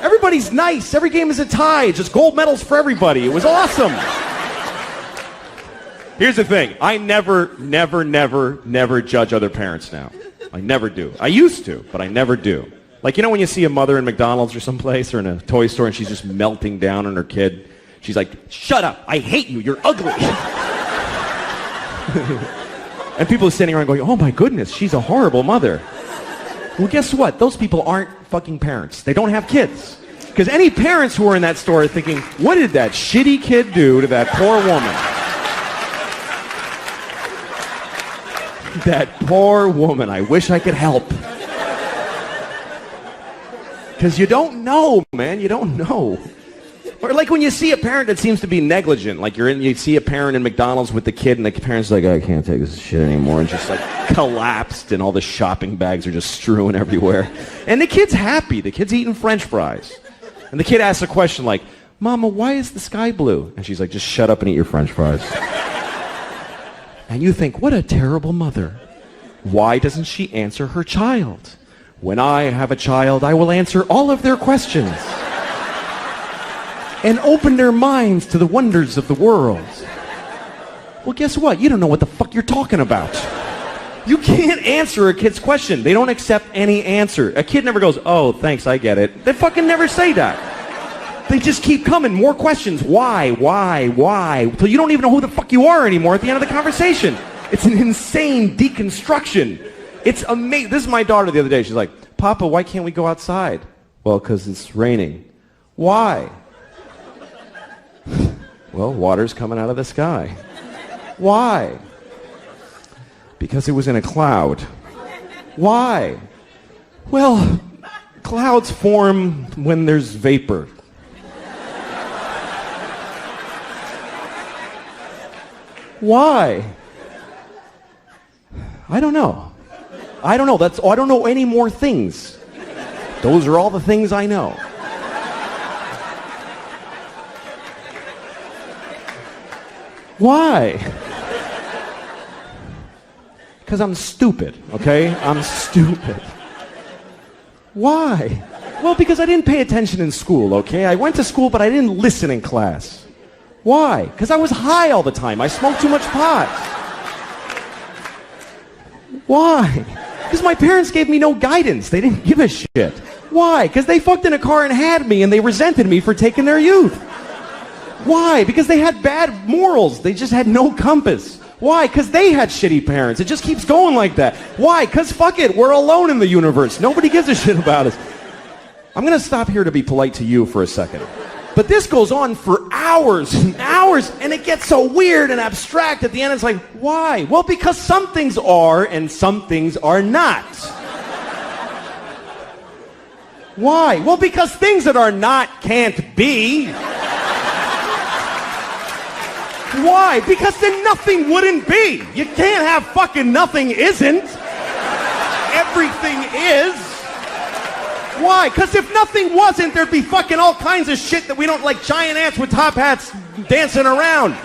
[SPEAKER 1] Everybody's nice. Every game is a tie. Just gold medals for everybody. It was awesome. Here's the thing. I never judge other parents now. I never do. I used to, but I never do. When you see a mother in McDonald's or someplace or in a toy store and she's just melting down on her kid. She's like, shut up. I hate you. You're ugly. And people are standing around going, oh my goodness, she's a horrible mother. Well, guess what? Those people aren't fucking parents. They don't have kids. Because any parents who are in that store are thinking, what did that shitty kid do to that poor woman? That poor woman. I wish I could help. Because you don't know, man. You don't know. Or when you see a parent that seems to be negligent, you see a parent in McDonald's with the kid and the parent's like, I can't take this shit anymore, and just collapsed and all the shopping bags are just strewn everywhere. And the kid's happy. The kid's eating French fries. And the kid asks a question like, Mama, why is the sky blue? And she's like, just shut up and eat your French fries. And you think, what a terrible mother. Why doesn't she answer her child? When I have a child, I will answer all of their questions and open their minds to the wonders of the world. Well, guess what? You don't know what the fuck you're talking about. You can't answer a kid's question. They don't accept any answer. A kid never goes, oh, thanks, I get it. They fucking never say that. They just keep coming. More questions. Why? Till you don't even know who the fuck you are anymore at the end of the conversation. It's an insane deconstruction. It's amazing. This is my daughter the other day. She's like, Papa, why can't we go outside? Well, because it's raining. Why? Well, water's coming out of the sky. Why? Because it was in a cloud. Why? Well, clouds form when there's vapor. Why? I don't know. I don't know. I don't know any more things. Those are all the things I know. Why? Because I'm stupid, okay? I'm stupid. Why? Well, because I didn't pay attention in school, okay? I went to school, but I didn't listen in class. Why? Because I was high all the time. I smoked too much pot. Why? Because my parents gave me no guidance. They didn't give a shit. Why? Because they fucked in a car and had me, and they resented me for taking their youth. Why? Because they had bad morals. They just had no compass. Why? Because they had shitty parents. It just keeps going like that. Why? Because fuck it, we're alone in the universe. Nobody gives a shit about us. I'm going to stop here to be polite to you for a second. But this goes on for hours and hours, and it gets so weird and abstract at the end. It's like, why? Well, because some things are and some things are not. Why? Well, because things that are not can't be. Why? Because then nothing wouldn't be. You can't have fucking nothing isn't. Everything is. Why? Because if nothing wasn't, there'd be fucking all kinds of shit that we don't like, giant ants with top hats dancing around.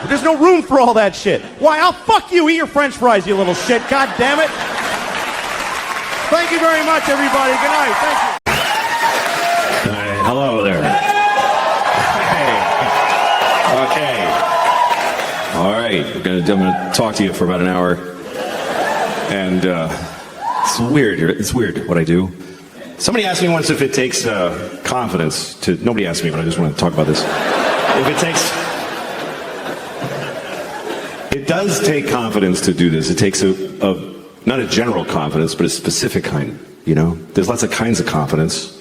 [SPEAKER 1] There's no room for all that shit. Why? I'll fuck you. Eat your French fries, you little shit. God damn it. Thank you very much, everybody. Good night. Thank you.
[SPEAKER 3] Hello there. Hey. Okay. All right. I'm gonna talk to you for about an hour. And it's weird. It's weird what I do. Somebody asked me once if it takes confidence to... Nobody asked me, but I just want to talk about this. If it takes... It does take confidence to do this. It takes not a general confidence, but a specific kind, you know? There's lots of kinds of confidence.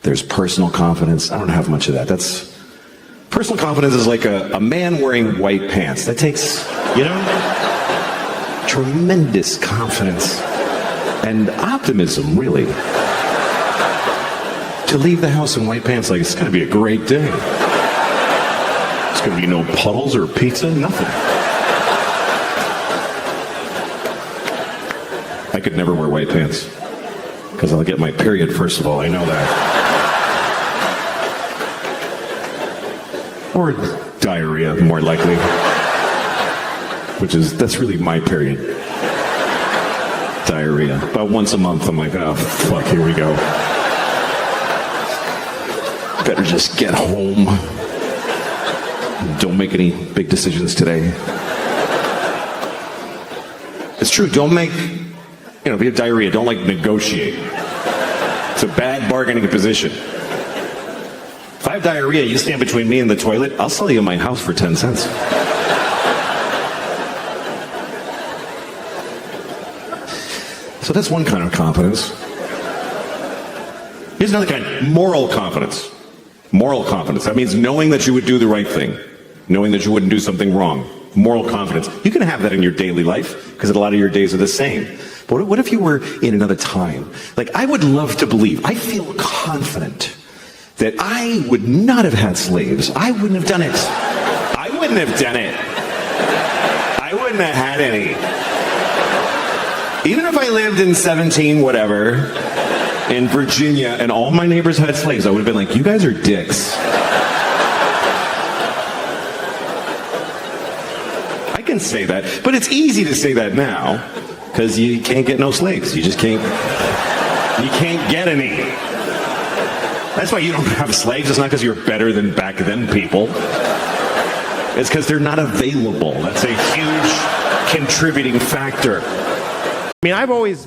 [SPEAKER 3] There's personal confidence. I don't have much of that. Personal confidence is like a man wearing white pants. That takes, you know, tremendous confidence and optimism, really. To leave the house in white pants, like, it's going to be a great day. There's going to be no puddles or pizza, nothing. I could never wear white pants because I'll get my period, first of all. I know that. Or diarrhea, more likely. That's really my period. Diarrhea. About once a month, I'm like, oh, fuck, here we go. Better just get home. Don't make any big decisions today. It's true, don't make, if you have diarrhea, don't negotiate. It's a bad bargaining position. If I have diarrhea, you stand between me and the toilet, I'll sell you my house for 10 cents. So that's one kind of confidence. Here's another kind, moral confidence. Moral confidence. That means knowing that you would do the right thing. Knowing that you wouldn't do something wrong. Moral confidence. You can have that in your daily life, because a lot of your days are the same. But what if you were in another time? I would love to believe, I feel confident that I would not have had slaves. I wouldn't have done it. I wouldn't have done it. I wouldn't have had any. Even if I lived in 17 whatever, in Virginia and all my neighbors had slaves, I would have been like, you guys are dicks. I can say that, but it's easy to say that now because you can't get no slaves. You just can't. You can't get any. That's why you don't have slaves. It's not because you're better than back then people. It's because they're not available. That's a huge contributing factor.
[SPEAKER 4] I mean, I've always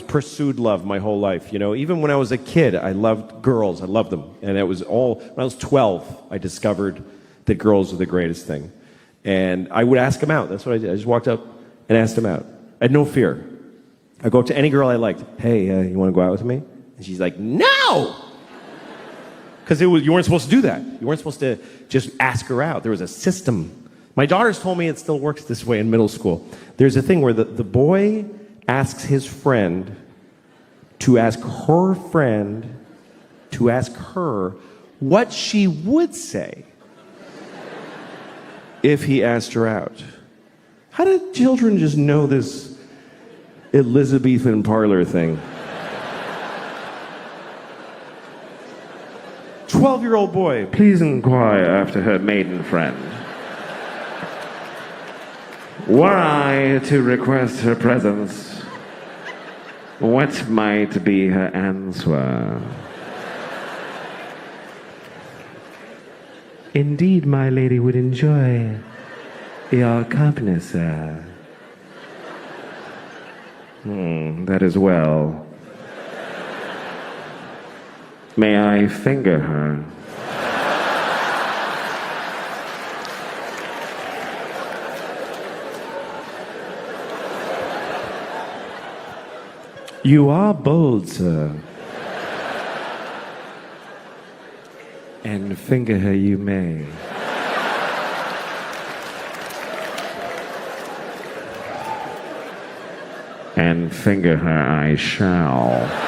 [SPEAKER 4] pursued love my whole life. You know, even when I was a kid, I loved girls. I loved them. And it was all, when I was 12, I discovered that girls were the greatest thing. And I would ask them out. That's what I did. I just walked up and asked them out. I had no fear. I go up to any girl I liked. Hey, you want to go out with me? And she's like, no! Because you weren't supposed to do that. You weren't supposed to just ask her out. There was a system. My daughters told me it still works this way in middle school. There's a thing where the boy asks his friend to ask her friend to ask her what she would say if he asked her out. How did children just know this Elizabethan parlor thing? 12-year-old boy, please inquire after her maiden friend. Were I to request her presence, what might be her answer? Indeed, my lady would enjoy your company, sir. That is well. May I finger her? You are bold, sir. And finger her you may. And finger her I shall.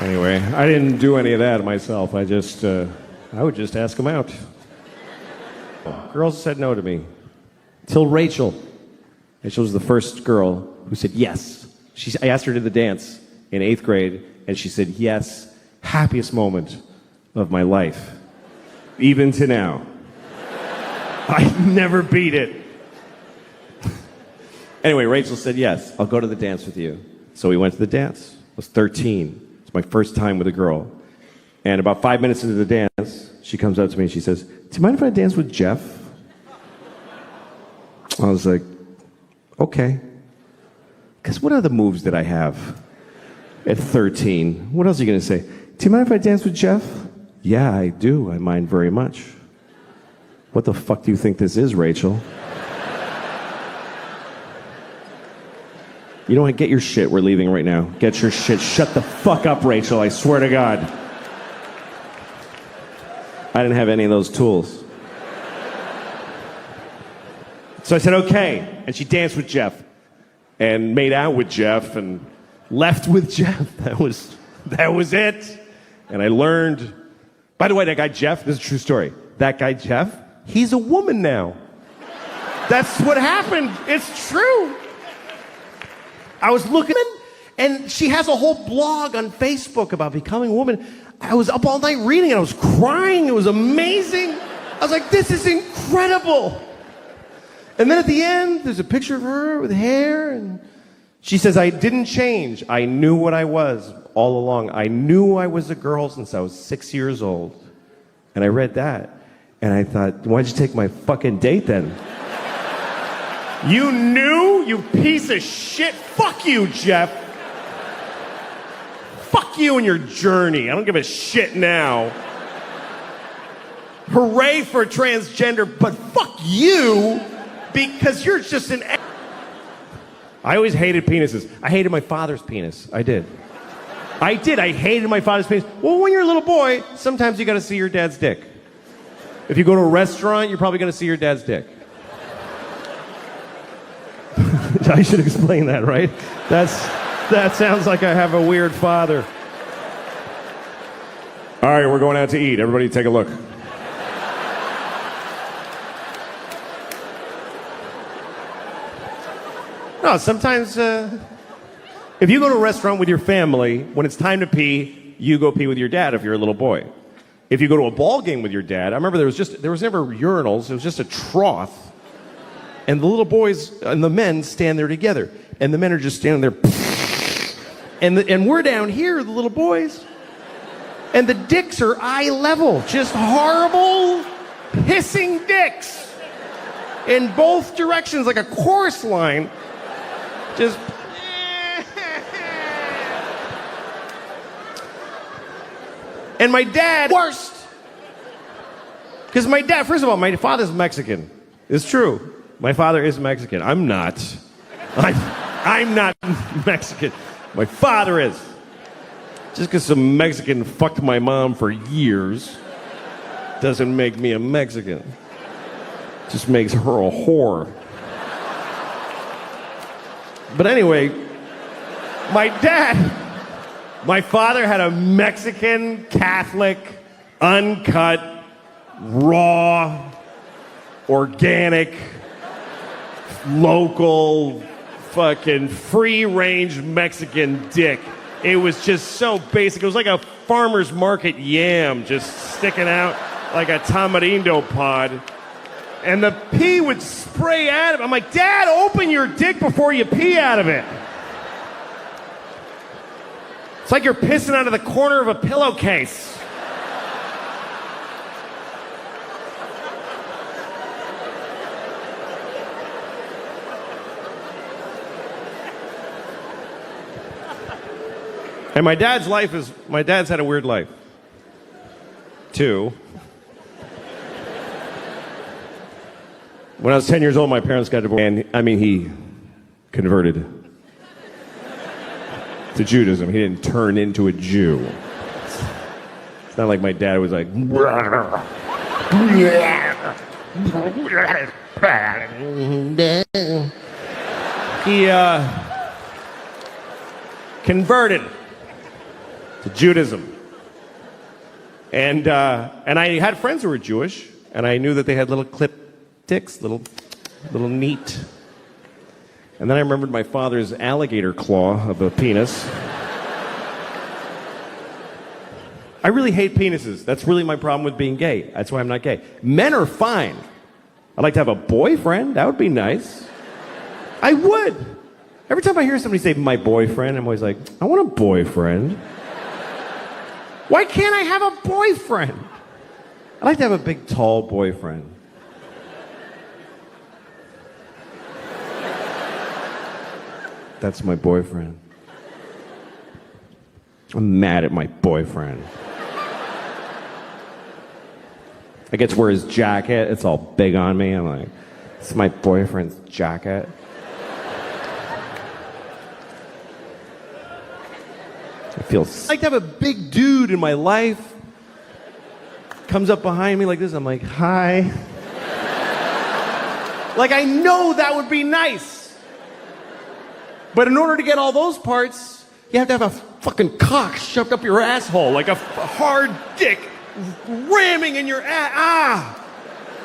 [SPEAKER 4] Anyway, I didn't do any of that myself. I would just ask them out. Girls said no to me. Till Rachel. Rachel was the first girl who said yes. I asked her to the dance in 8th grade, and she said yes. Happiest moment of my life. Even to now. I never beat it. Anyway, Rachel said yes, I'll go to the dance with you. So we went to the dance. I was 13. My first time with a girl. And about 5 minutes into the dance, she comes up to me and she says, do you mind if I dance with Jeff? I was like, okay. Because what other moves did I have at 13? What else are you going to say? Do you mind if I dance with Jeff? Yeah, I do. I mind very much. What the fuck do you think this is, Rachel? You know what? Get your shit. We're leaving right now. Get your shit. Shut the fuck up, Rachel. I swear to God. I didn't have any of those tools. So I said, okay. And she danced with Jeff. And made out with Jeff. And left with Jeff. That was it. And I learned. By the way, that guy Jeff, this is a true story. That guy Jeff, he's a woman now. That's what happened. It's true. I was looking, and she has a whole blog on Facebook about becoming a woman. I was up all night reading it. I was crying. It was amazing. I was like, this is incredible. And then at the end, there's a picture of her with hair, and she says, I didn't change. I knew what I was all along. I knew I was a girl since I was 6 years old. And I read that, and I thought, why'd you take my fucking date then? You knew, you piece of shit. Fuck you, Jeff. Fuck you and your journey. I don't give a shit now. hooray for transgender, but fuck you because you're just an. I always hated penises. I hated my father's penis. I did. I hated my father's penis. Well, when you're a little boy, sometimes you got to see your dad's dick. If you go to a restaurant, you're probably going to see your dad's dick. I should explain that, right? That sounds like I have a weird father. All right, we're going out to eat. Everybody take a look. No, sometimes if you go to a restaurant with your family, when it's time to pee, you go pee with your dad if you're a little boy. If you go to a ball game with your dad, I remember there was never urinals, it was just a trough. And the little boys and the men stand there together. And the men are just standing there. And we're down here, the little boys. And the dicks are eye level. Just horrible, hissing dicks. In both directions, like a chorus line. Just. And my dad, worst. Because my dad, first of all, my father's Mexican. It's true. My father is Mexican. I'm not. I'm not Mexican. My father is. Just because some Mexican fucked my mom for years doesn't make me a Mexican. Just makes her a whore. But anyway, my father had a Mexican, Catholic, uncut, raw, organic, local, fucking free-range Mexican dick. It was just so basic. It was like a farmer's market yam just sticking out like a tamarindo pod. And the pee would spray out of it. I'm like, Dad, open your dick before you pee out of it. It's like you're pissing out of the corner of a pillowcase. And my dad's had a weird life, too. When I was 10 years old, my parents got divorced. And, he converted to Judaism. He didn't turn into a Jew. It's not like my dad was like... He, converted to Judaism. And I had friends who were Jewish, and I knew that they had little clip dicks, little neat. And then I remembered my father's alligator claw of a penis. I really hate penises. That's really my problem with being gay. That's why I'm not gay. Men are fine. I'd like to have a boyfriend. That would be nice. I would. Every time I hear somebody say my boyfriend, I'm always like, I want a boyfriend. Why can't I have a boyfriend? I'd like to have a big, tall boyfriend. That's my boyfriend. I'm mad at my boyfriend. I get to wear his jacket. It's all big on me. I'm like, it's my boyfriend's jacket. I like to have a big dude in my life. Comes up behind me like this. I'm like, hi. Like, I know that would be nice. But in order to get all those parts, you have to have a fucking cock shoved up your asshole, like a hard dick ramming in your ass.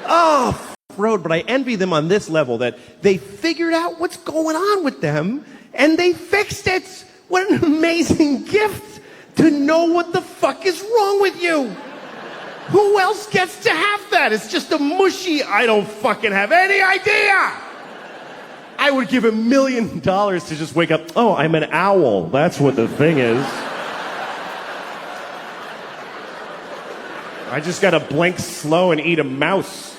[SPEAKER 4] Oh, road. But I envy them on this level, that they figured out what's going on with them and they fixed it. What an amazing gift to know what the fuck is wrong with you. Who else gets to have that? It's just a mushy, I don't fucking have any idea. I would give $1 million to just wake up, oh, I'm an owl. That's what the thing is. I just gotta blink slow and eat a mouse.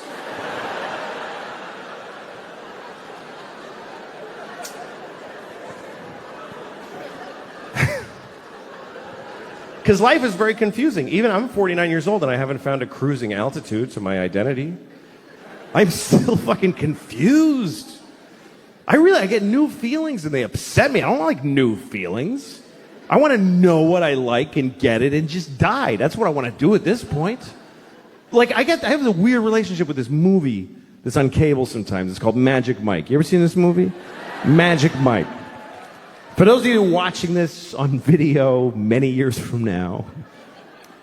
[SPEAKER 4] Because life is very confusing. Even I'm 49 years old and I haven't found a cruising altitude to my identity. I'm still fucking confused. I get new feelings and they upset me. I don't like new feelings. I want to know what I like and get it and just die. That's what I want to do at this point. Like, I have a weird relationship with this movie that's on cable sometimes. It's called Magic Mike. You ever seen this movie? Magic Mike. For those of you watching this on video many years from now,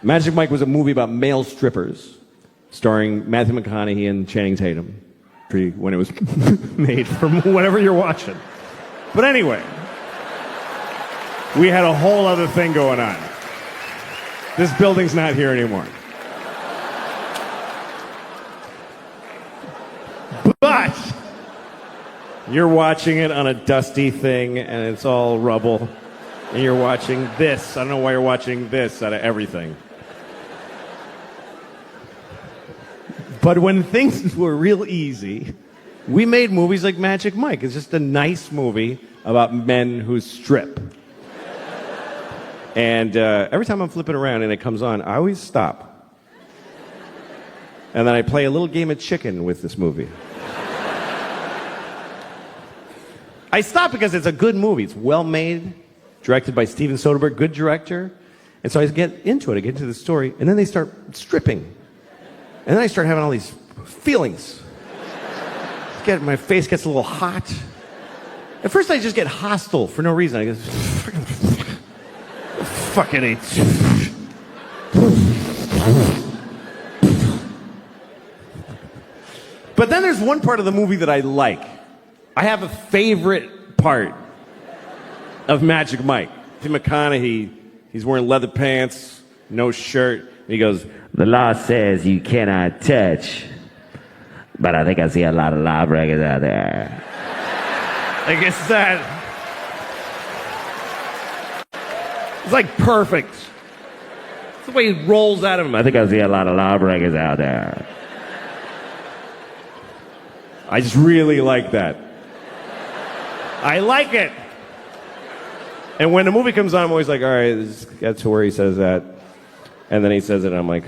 [SPEAKER 4] Magic Mike was a movie about male strippers starring Matthew McConaughey and Channing Tatum when it was made, from whatever you're watching. But anyway, we had a whole other thing going on. This building's not here anymore. But you're watching it on a dusty thing and it's all rubble. And you're watching this. I don't know why you're watching this out of everything. But when things were real easy, we made movies like Magic Mike. It's just a nice movie about men who strip. And every time I'm flipping around and it comes on, I always stop. And then I play a little game of chicken with this movie. I stop because it's a good movie. It's well made, directed by Steven Soderbergh, good director. And so I get into it, I get into the story, and then they start stripping. And then I start having all these feelings. My face gets a little hot. At first I just get hostile for no reason. I go, fucking hate. But then there's one part of the movie that I like. I have a favorite part of Magic Mike. Tim McConaughey, he's wearing leather pants, no shirt, and he goes, "The law says you cannot touch, but I think I see a lot of lawbreakers out there." Like, it's that. It's like perfect. It's the way he rolls out of him. I think I see a lot of lawbreakers out there. I just really like that. I like it. And when the movie comes on, I'm always like, all right, let's get to where he says that. And then he says it, and I'm like,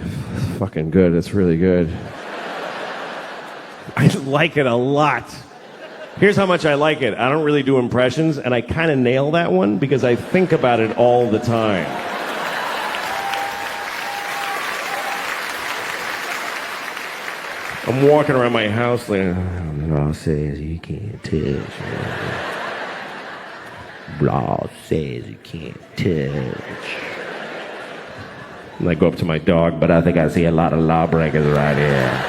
[SPEAKER 4] fucking good. That's really good. I like it a lot. Here's how much I like it. I don't really do impressions, and I kind of nail that one because I think about it all the time. I'm walking around my house like, law says you can't touch. Law says you can't touch. And I go up to my dog, but I think I see a lot of lawbreakers right here.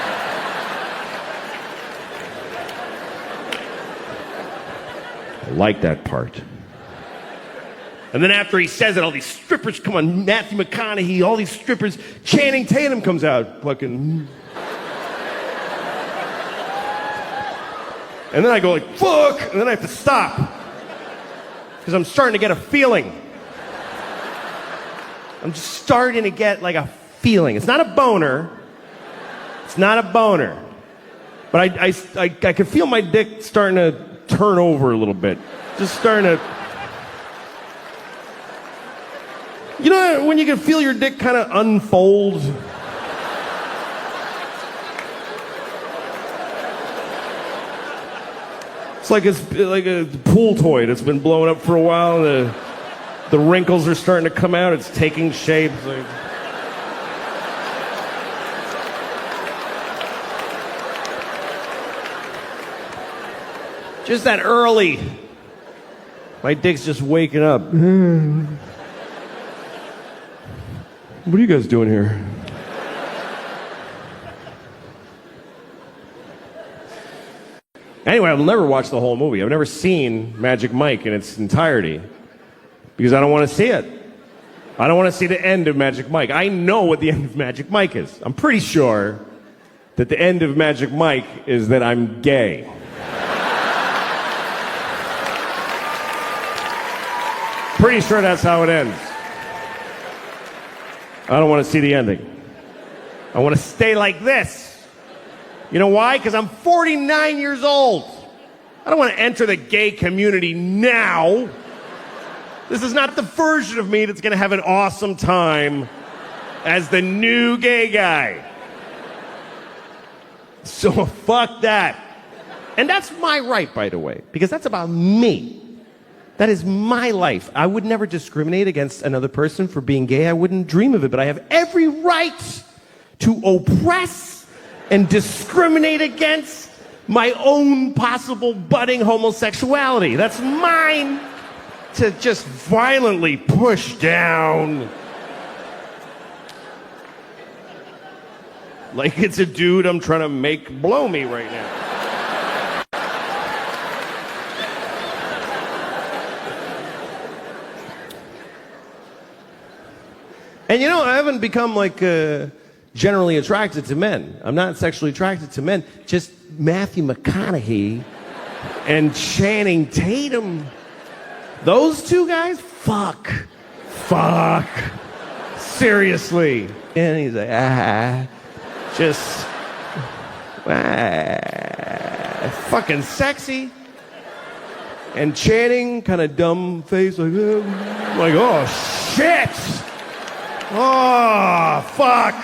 [SPEAKER 4] I like that part. And then after he says it, all these strippers come on, Matthew McConaughey, all these strippers, Channing Tatum comes out, fucking. And then I go like, fuck, and then I have to stop. Because I'm starting to get a feeling. I'm just starting to get like a feeling. It's not a boner. It's not a boner. But I can feel my dick starting to turn over a little bit. Just starting to... You know when you can feel your dick kind of unfold? It's like a pool toy that's been blowing up for a while. The wrinkles are starting to come out. It's taking shape. Like... Just that early. My dick's just waking up. What are you guys doing here? Anyway, I've never watched the whole movie. I've never seen Magic Mike in its entirety because I don't want to see it. I don't want to see the end of Magic Mike. I know what the end of Magic Mike is. I'm pretty sure that the end of Magic Mike is that I'm gay. Pretty sure that's how it ends. I don't want to see the ending. I want to stay like this. You know why? Because I'm 49 years old. I don't want to enter the gay community now. This is not the version of me that's going to have an awesome time as the new gay guy. So fuck that. And that's my right, by the way, because that's about me. That is my life. I would never discriminate against another person for being gay. I wouldn't dream of it, but I have every right to oppress and discriminate against my own possible budding homosexuality. That's mine to just violently push down. Like it's a dude I'm trying to make blow me right now. And you know, I haven't become like generally attracted to men. I'm not sexually attracted to men. Just Matthew McConaughey and Channing Tatum. Those two guys? Fuck. Seriously. And he's like, just, fucking sexy. And Channing, kind of dumb face, like oh shit. Oh, fuck.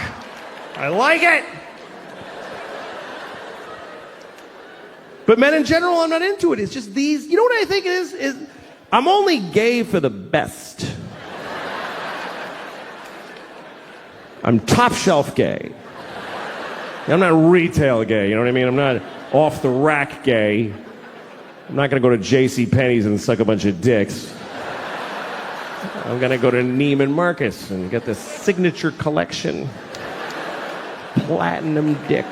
[SPEAKER 4] I like it. But men in general, I'm not into it. It's just these, you know what I think it is I'm only gay for the best. I'm top shelf gay. I'm not retail gay, you know what I mean? I'm not off the rack gay. I'm not gonna go to J.C. Penney's and suck a bunch of dicks. I'm gonna go to Neiman Marcus and get the signature collection. Platinum dick.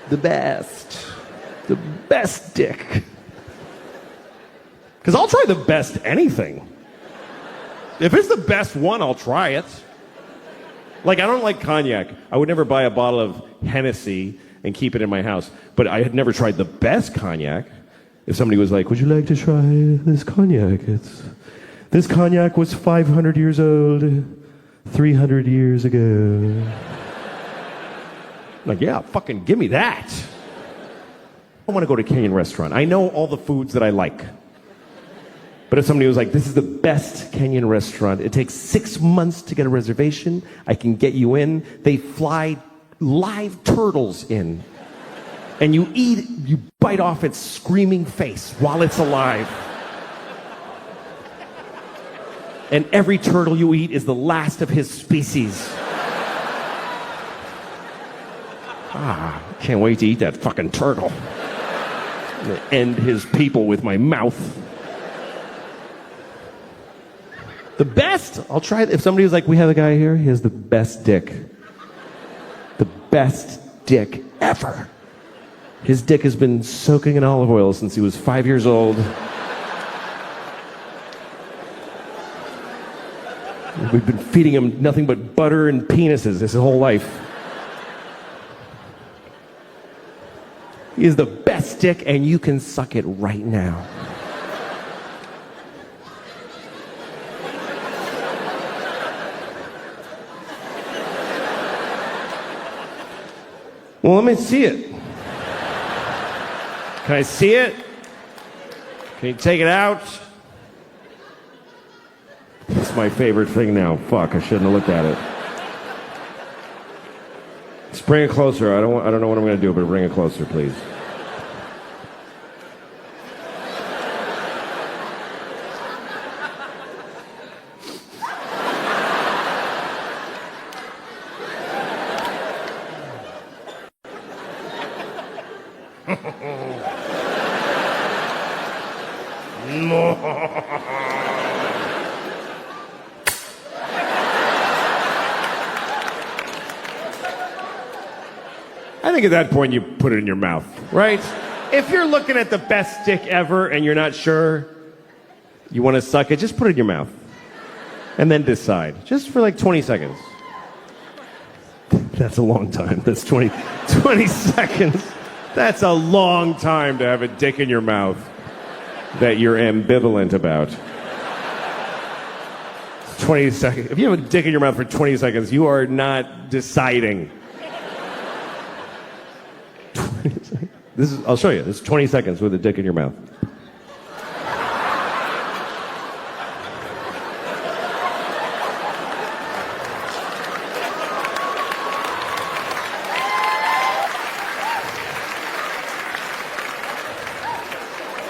[SPEAKER 4] The best. The best dick. Because I'll try the best anything. If it's the best one, I'll try it. Like, I don't like cognac. I would never buy a bottle of Hennessy and keep it in my house. But I had never tried the best cognac. If somebody was like, would you like to try this cognac? This cognac was 500 years old 300 years ago. Like, yeah, fucking give me that. I want to go to a Kenyan restaurant. I know all the foods that I like. But if somebody was like, this is the best Kenyan restaurant, it takes 6 months to get a reservation, I can get you in. They fly live turtles in. And you bite off its screaming face while it's alive. And every turtle you eat is the last of his species. Can't wait to eat that fucking turtle. I'm gonna end his people with my mouth. The best, I'll try it. If somebody was like, we have a guy here, he has the best dick. The best dick ever. His dick has been soaking in olive oil since he was 5 years old. We've been feeding him nothing but butter and penises his whole life. He is the best dick, and you can suck it right now. Well, let me see it. Can I see it? Can you take it out? It's my favorite thing now. Fuck, I shouldn't have looked at it. Just bring it closer. I don't know what I'm going to do, but bring it closer, please. I think at that point you put it in your mouth, right? If you're looking at the best dick ever and you're not sure you want to suck it, just put it in your mouth. And then decide. Just for like 20 seconds. That's a long time. That's 20 seconds. That's a long time to have a dick in your mouth that you're ambivalent about. 20 seconds. If you have a dick in your mouth for 20 seconds, you are not deciding. I'll show you. This is 20 seconds with a dick in your mouth.